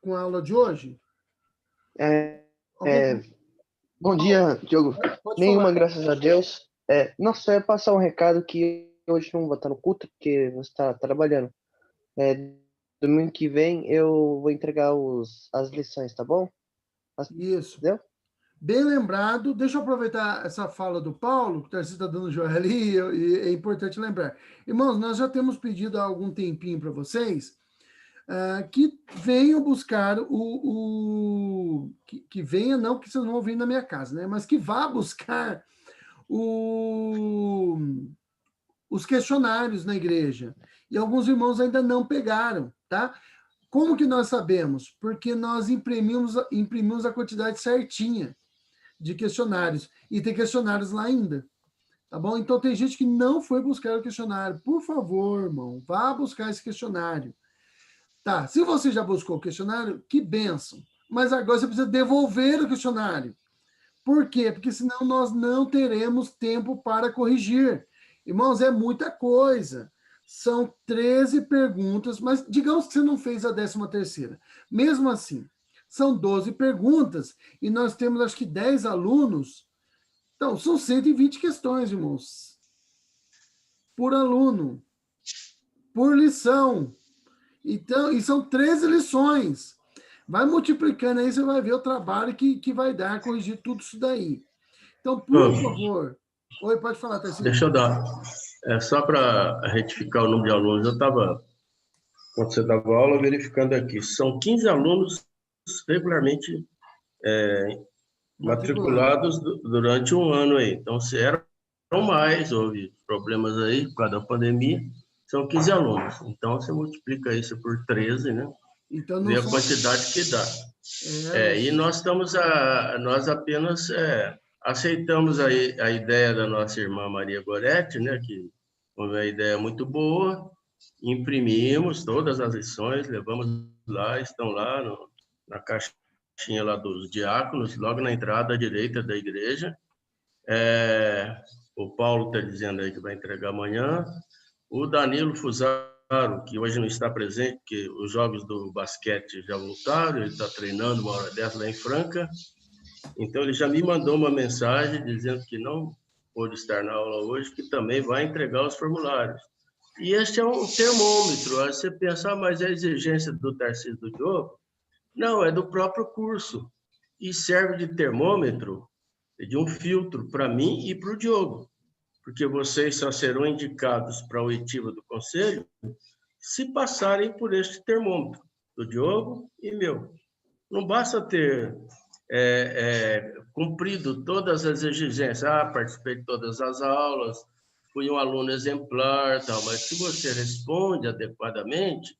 com a aula de hoje? Bom dia, Diogo. Nenhuma, falar. Graças a Deus. Só ia passar um recado que hoje não vou estar no culto, porque você está trabalhando. Domingo que vem eu vou entregar as lições, tá bom? Isso. Entendeu? Bem lembrado. Deixa eu aproveitar essa fala do Paulo, que o Tarcísio está dando joia ali, e é importante lembrar. Irmãos, nós já temos pedido há algum tempinho para vocês que venham buscar que venha, não que vocês não vão vir na minha casa, né? Mas que vá buscar os questionários na igreja. E alguns irmãos ainda não pegaram, tá? Como que nós sabemos? Porque nós imprimimos a quantidade certinha de questionários. E tem questionários lá ainda, tá bom? Então tem gente que não foi buscar o questionário. Por favor, irmão, vá buscar esse questionário. Tá, se você já buscou o questionário, que bênção. Mas agora você precisa devolver o questionário. Por quê? Porque senão nós não teremos tempo para corrigir. Irmãos, é muita coisa. São 13 perguntas, mas digamos que você não fez a 13ª. Mesmo assim, são 12 perguntas e nós temos, acho que, 10 alunos. Então, são 120 questões, irmãos. Por aluno. Por lição. Então, e são 13 lições. Vai multiplicando aí, você vai ver o trabalho que vai dar, corrigir tudo isso daí. Então, por favor... Oi, pode falar, Tarcísio. Deixa eu dar... só para retificar o número de alunos, eu estava, quando você dava aula, verificando aqui. São 15 alunos regularmente matriculados durante um ano aí. Então, se era mais, houve problemas aí por causa da pandemia, são 15 alunos. Então, você multiplica isso por 13, né? Então, Vê não a são... quantidade que dá. É, E nós apenas aceitamos a ideia da nossa irmã Maria Goretti, né, que foi uma ideia muito boa, imprimimos todas as lições, levamos lá, estão lá na caixinha lá dos diáconos, logo na entrada à direita da igreja. O Paulo está dizendo aí que vai entregar amanhã. O Danilo Fusaro, que hoje não está presente, porque os jogos do basquete já voltaram, ele está treinando uma hora dessa lá em Franca. Então, ele já me mandou uma mensagem dizendo que não pôde estar na aula hoje, que também vai entregar os formulários. E este é um termômetro. Aí você pensa, mas é a exigência do Tarcísio do Diogo? Não, é do próprio curso. E serve de termômetro, de um filtro para mim e para o Diogo. Porque vocês só serão indicados para a oitiva do conselho se passarem por este termômetro, do Diogo e meu. Não basta ter cumprido todas as exigências, participei de todas as aulas, fui um aluno exemplar, tal, mas se você responde adequadamente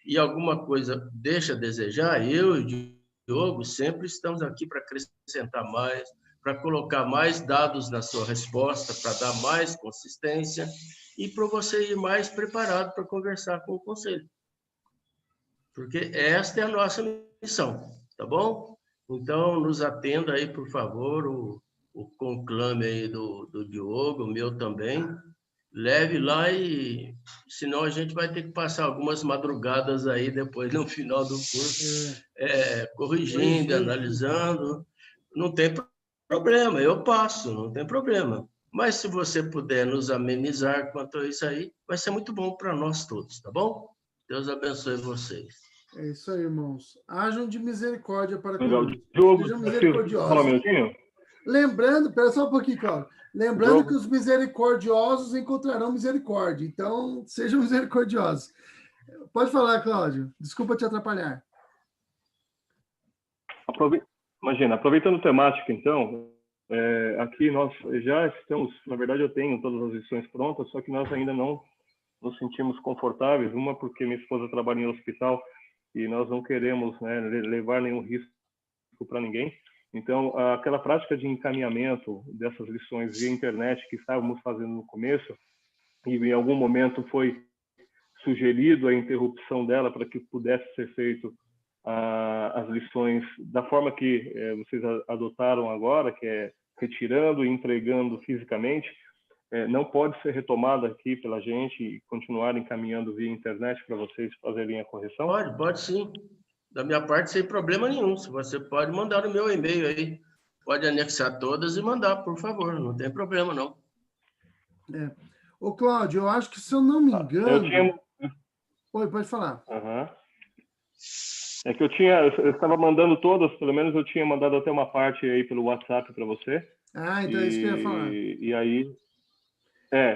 e alguma coisa deixa a desejar, eu e o Diogo sempre estamos aqui para acrescentar mais, para colocar mais dados na sua resposta, para dar mais consistência e para você ir mais preparado para conversar com o conselho. Porque esta é a nossa missão, tá bom? Então, nos atenda aí, por favor, o conclame aí do Diogo, o meu também. Leve lá e, senão a gente vai ter que passar algumas madrugadas aí depois, no final do curso, corrigindo, analisando. Não tem problema, eu passo, não tem problema. Mas se você puder nos amenizar quanto a isso aí, vai ser muito bom para nós todos, tá bom? Deus abençoe vocês. É isso aí, irmãos. Hajam de misericórdia para conosco. Sejam misericordiosos. Lembrando, espera só um pouquinho, Cláudio. Lembrando que os misericordiosos encontrarão misericórdia. Então, sejam misericordiosos. Pode falar, Cláudio. Desculpa te atrapalhar. Aproveitando a temática, então, aqui nós já estamos, na verdade eu tenho todas as lições prontas, só que nós ainda não nos sentimos confortáveis, uma porque minha esposa trabalha em hospital e nós não queremos, né, levar nenhum risco para ninguém. Então, aquela prática de encaminhamento dessas lições via internet que estávamos fazendo no começo, e em algum momento foi sugerido a interrupção dela para que pudesse ser feito as lições da forma que vocês adotaram agora, que é retirando e entregando fisicamente, não pode ser retomada aqui pela gente e continuar encaminhando via internet para vocês fazerem a correção? Pode sim. Da minha parte, sem problema nenhum. Se você pode mandar no meu e-mail aí, pode anexar todas e mandar, por favor. Não tem problema, não. Ô, Cláudio, eu acho que, se eu não me engano... Oi, pode falar. É que eu estava mandando todas, pelo menos eu tinha mandado até uma parte aí pelo WhatsApp para você. Então é isso que eu ia falar. E aí...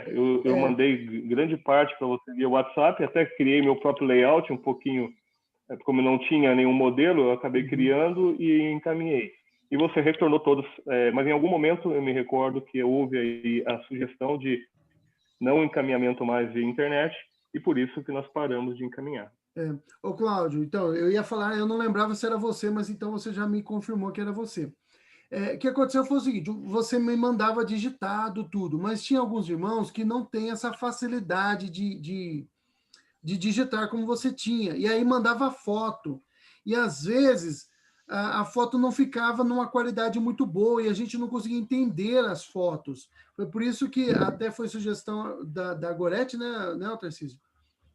eu mandei grande parte para você via WhatsApp, até criei meu próprio layout um pouquinho, como não tinha nenhum modelo, eu acabei criando e encaminhei. E você retornou todos, mas em algum momento eu me recordo que houve aí a sugestão de não encaminhamento mais via internet, e por isso que nós paramos de encaminhar. Ô, Cláudio, então, eu ia falar, eu não lembrava se era você, mas então você já me confirmou que era você. O que aconteceu foi o seguinte, você me mandava digitado tudo, mas tinha alguns irmãos que não têm essa facilidade de digitar como você tinha, e aí mandava foto, e às vezes a foto não ficava numa qualidade muito boa, e a gente não conseguia entender as fotos. Foi por isso que até foi sugestão da Goretti, né, Tarcísio?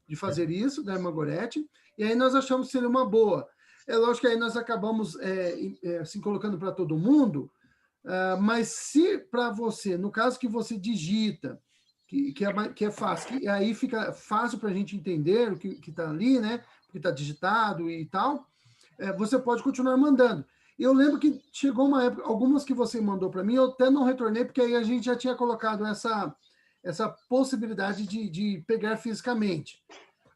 De fazer isso, da irmã Goretti, e aí nós achamos que seria uma boa. É lógico que aí nós acabamos assim, colocando para todo mundo, mas se para você, no caso que você digita, que é fácil, que aí fica fácil para a gente entender o que está ali, né? Porque está digitado e tal, você pode continuar mandando. Eu lembro que chegou uma época, algumas que você mandou para mim, eu até não retornei, porque aí a gente já tinha colocado essa possibilidade de pegar fisicamente.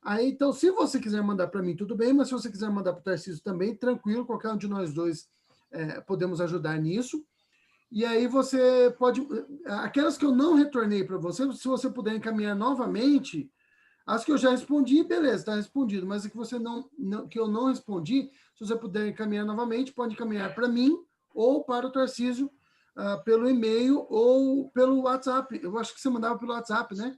Aí, então, se você quiser mandar para mim, tudo bem, mas se você quiser mandar para o Tarcísio também, tranquilo, qualquer um de nós dois podemos ajudar nisso. E aí você pode... Aquelas que eu não retornei para você, se você puder encaminhar novamente, as que eu já respondi, beleza, está respondido. Mas as que você que eu não respondi, se você puder encaminhar novamente, pode encaminhar para mim ou para o Tarcísio pelo e-mail ou pelo WhatsApp. Eu acho que você mandava pelo WhatsApp, né?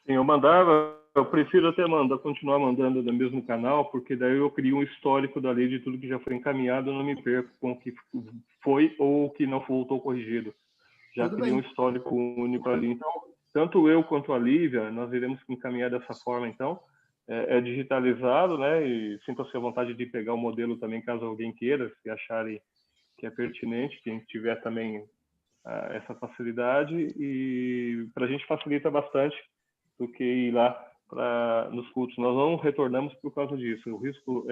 Sim, eu mandava. Eu prefiro até continuar mandando no mesmo canal, porque daí eu crio um histórico da lei de tudo que já foi encaminhado, eu não me perco com o que foi ou o que não voltou corrigido. Já crio um histórico único ali. Então, tanto eu quanto a Lívia, nós iremos encaminhar dessa forma, então. É digitalizado, né? E sinta-se à vontade de pegar o modelo também, caso alguém queira, se acharem que é pertinente, quem tiver também essa facilidade. E para a gente facilita bastante do que ir lá nos cultos. Nós não retornamos por causa disso. O risco,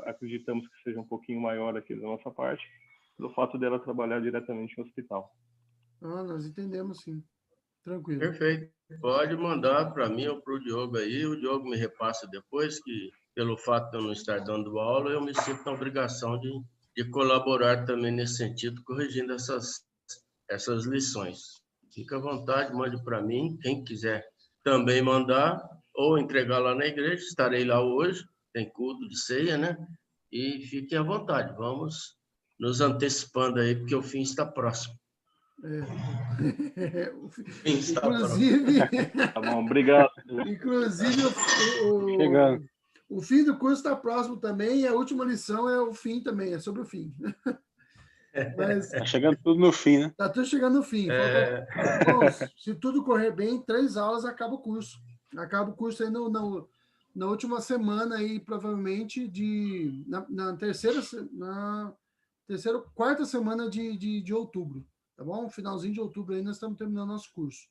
acreditamos que seja um pouquinho maior aqui da nossa parte, pelo fato dela trabalhar diretamente no hospital. Nós entendemos, sim. Tranquilo. Perfeito. Pode mandar para mim ou para o Diogo aí. O Diogo me repassa depois, que pelo fato de eu não estar dando aula, eu me sinto na obrigação de colaborar também nesse sentido, corrigindo essas lições. Fica à vontade, mande para mim. Quem quiser também mandar ou entregar lá na igreja, estarei lá hoje, tem culto de ceia, né? E fiquem à vontade, vamos nos antecipando aí, porque o fim está próximo. Inclusive, tá bom, obrigado. Inclusive, o fim do curso está próximo também, e a última lição é o fim também, é sobre o fim. Mas tá chegando tudo no fim, né? Tá tudo chegando no fim. Bom, se tudo correr bem, 3 aulas acaba o curso. Acaba o curso aí na última semana aí, provavelmente na quarta semana de outubro, tá bom? Finalzinho de outubro aí nós estamos terminando nosso curso.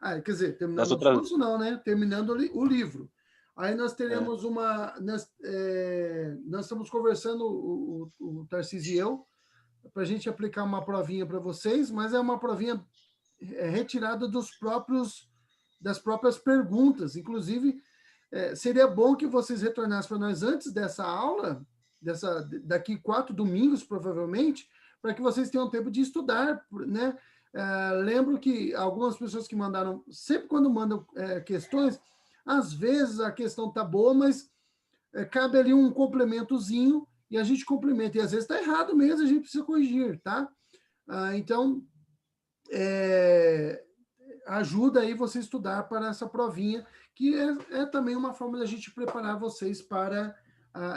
Quer dizer, terminando o curso não, né? Terminando o livro. Aí nós teremos nós estamos conversando, o Tarcísio e eu, para a gente aplicar uma provinha para vocês, mas é uma provinha retirada das próprias perguntas. Inclusive, seria bom que vocês retornassem para nós antes dessa aula, daqui 4 domingos, provavelmente, para que vocês tenham tempo de estudar, né? Lembro que algumas pessoas que mandaram, sempre quando mandam questões, às vezes a questão está boa, mas cabe ali um complementozinho, e a gente complementa. E às vezes está errado mesmo, a gente precisa corrigir, tá? Então, ajuda aí você estudar para essa provinha, que é também uma forma da gente preparar vocês para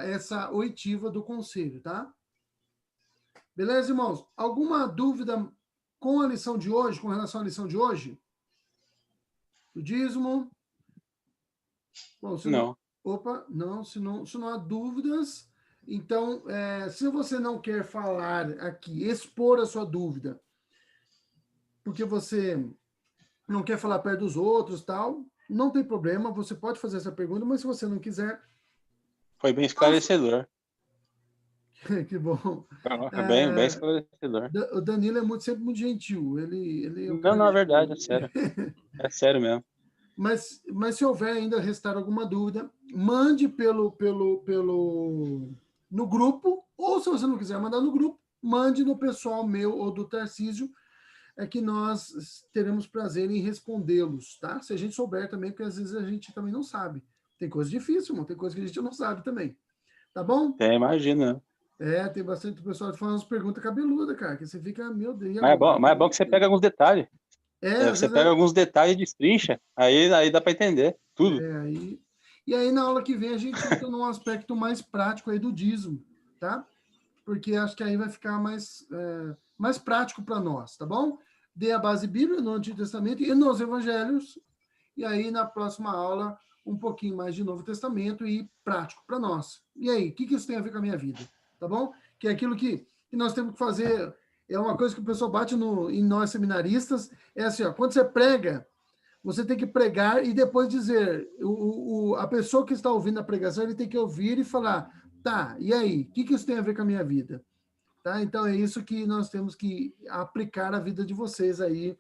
essa oitiva do conselho, tá? Beleza, irmãos? Alguma dúvida com a lição de hoje, com relação à lição de hoje? O dízimo? Bom, não. Opa, não, se não há dúvidas, então, se você não quer falar aqui, expor a sua dúvida, porque você não quer falar perto dos outros, tal, não tem problema, você pode fazer essa pergunta, mas se você não quiser... Foi bem esclarecedor. Que bom. Bem esclarecedor. O Danilo é sempre muito gentil. Ele não, é verdade, é sério. É sério mesmo. Mas se houver ainda restar alguma dúvida, mande no grupo, ou se você não quiser mandar no grupo, mande no pessoal meu ou do Tarcísio, que nós teremos prazer em respondê-los, tá? Se a gente souber também, porque às vezes a gente também não sabe. Tem coisa difícil, irmão, tem coisa que a gente não sabe também. Tá bom? Imagina. Tem bastante pessoal que faz umas perguntas cabeludas, cara, que você fica, meu Deus. Mas é bom que você pega alguns detalhes. Você pega alguns detalhes e destrincha, aí dá para entender tudo. E aí, na aula que vem, a gente entra num aspecto mais prático aí do dízimo, tá? Porque acho que aí vai ficar mais prático para nós, tá bom? Dê a base bíblica no Antigo Testamento e nos Evangelhos, e aí, na próxima aula, um pouquinho mais de Novo Testamento e prático para nós. E aí, o que isso tem a ver com a minha vida? Tá bom? Que é aquilo que nós temos que fazer, é uma coisa que o pessoal bate em nós seminaristas, é assim, ó, quando você prega, você tem que pregar e depois dizer, a pessoa que está ouvindo a pregação, ele tem que ouvir e falar, tá, e aí, o que isso tem a ver com a minha vida? Tá? Então, é isso que nós temos que aplicar à vida de vocês aí,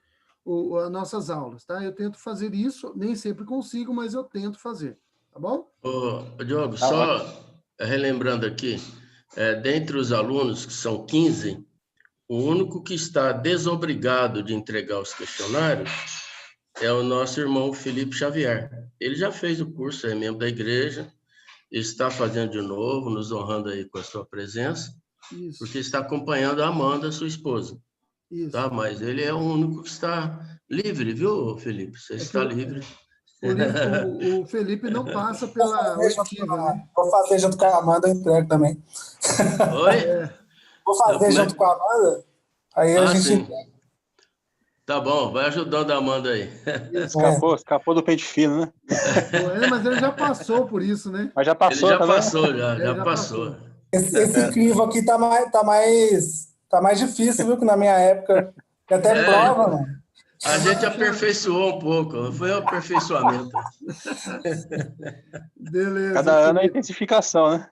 as nossas aulas, tá? Eu tento fazer isso, nem sempre consigo, mas eu tento fazer, tá bom? Diogo, só relembrando aqui, dentre os alunos, que são 15, O único que está desobrigado de entregar os questionários é o nosso irmão Felipe Xavier. Ele já fez o curso, é membro da igreja, está fazendo de novo, nos honrando aí com a sua presença, Isso. porque está acompanhando a Amanda, sua esposa. Isso. Tá? Mas ele é o único que está livre, viu, Felipe? Você está livre. Por isso, o Felipe não passa pela oitiva, né? Vou fazer junto com a Amanda, eu entrego também. Oi? Vou fazer junto com a Amanda, aí a gente... Sim. Tá bom, vai ajudando a Amanda aí. Escapou do pente fino, né? Mas ele já passou por isso, né? Mas já passou, ele já também. passou, já passou. Esse crivo aqui tá mais difícil, viu, que na minha época. Tem até prova, mano. A gente aperfeiçoou um pouco, foi um aperfeiçoamento. Beleza. Cada ano é intensificação, né?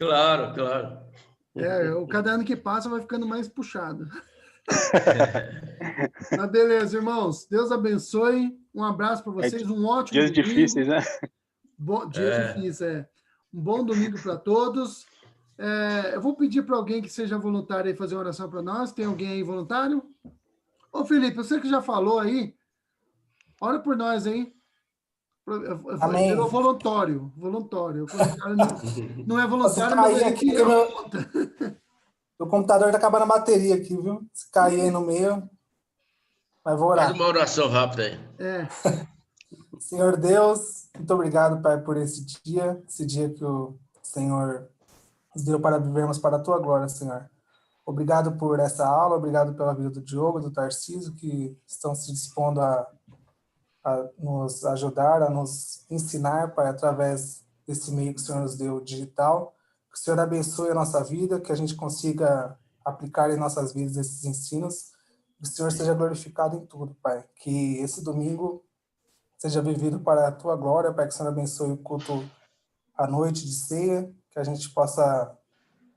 Claro. Cada ano que passa vai ficando mais puxado. Mas beleza, irmãos. Deus abençoe. Um abraço para vocês. Um ótimo dias domingo. Difíceis, né? Dias difíceis, Um bom domingo para todos. Eu vou pedir para alguém que seja voluntário aí fazer uma oração para nós. Tem alguém aí voluntário? Ô, Felipe, você que já falou aí, ora por nós aí. Amém. Virou voluntário. Não é voluntário, mas ele aqui que meu computador tá acabando a bateria aqui, viu? Se cair aí no meio, mas vou orar. Faz uma oração rápida aí. Senhor Deus, muito obrigado, Pai, por esse dia que o Senhor nos deu para vivermos para a Tua glória, Senhor. Obrigado por essa aula, obrigado pela vida do Diogo, do Tarcísio, que estão se dispondo a nos ajudar, a nos ensinar, Pai, através desse meio que o Senhor nos deu digital. Que o Senhor abençoe a nossa vida, que a gente consiga aplicar em nossas vidas esses ensinos. Que o Senhor seja glorificado em tudo, Pai. Que esse domingo seja vivido para a Tua glória, Pai. Que o Senhor abençoe o culto à noite de ceia, que a gente possa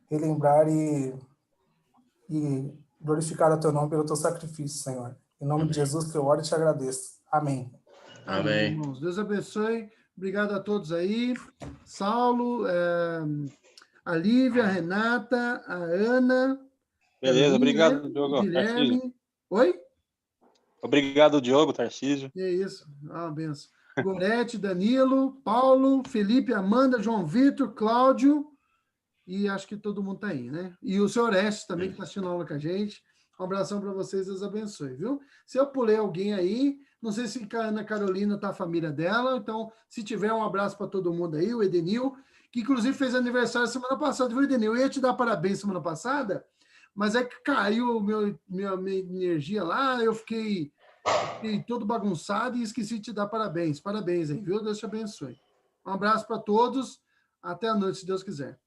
relembrar e glorificar o Teu nome pelo Teu sacrifício, Senhor. Em nome de Jesus que eu oro e te agradeço. Amém. Amém. Irmãos. Deus abençoe. Obrigado a todos aí. Saulo, a Lívia, a Renata, a Ana. Beleza, obrigado, Diogo. Guilherme. Tarcísio. Oi? Obrigado, Diogo, Tarcísio. É isso. Benção. Gorete, Danilo, Paulo, Felipe, Amanda, João Vitor, Cláudio, e acho que todo mundo está aí, né? E o senhor Orestes também, que está assistindo a aula com a gente. Um abração para vocês, Deus abençoe, viu? Se eu pulei alguém aí, não sei se a Ana Carolina está a família dela, então, se tiver, um abraço para todo mundo aí, o Edenil, que inclusive fez aniversário semana passada, viu, Edenil? Eu ia te dar parabéns semana passada, mas é que caiu minha energia lá, eu fiquei todo bagunçado e esqueci de te dar parabéns. Parabéns aí, viu? Deus te abençoe. Um abraço para todos. Até a noite, se Deus quiser.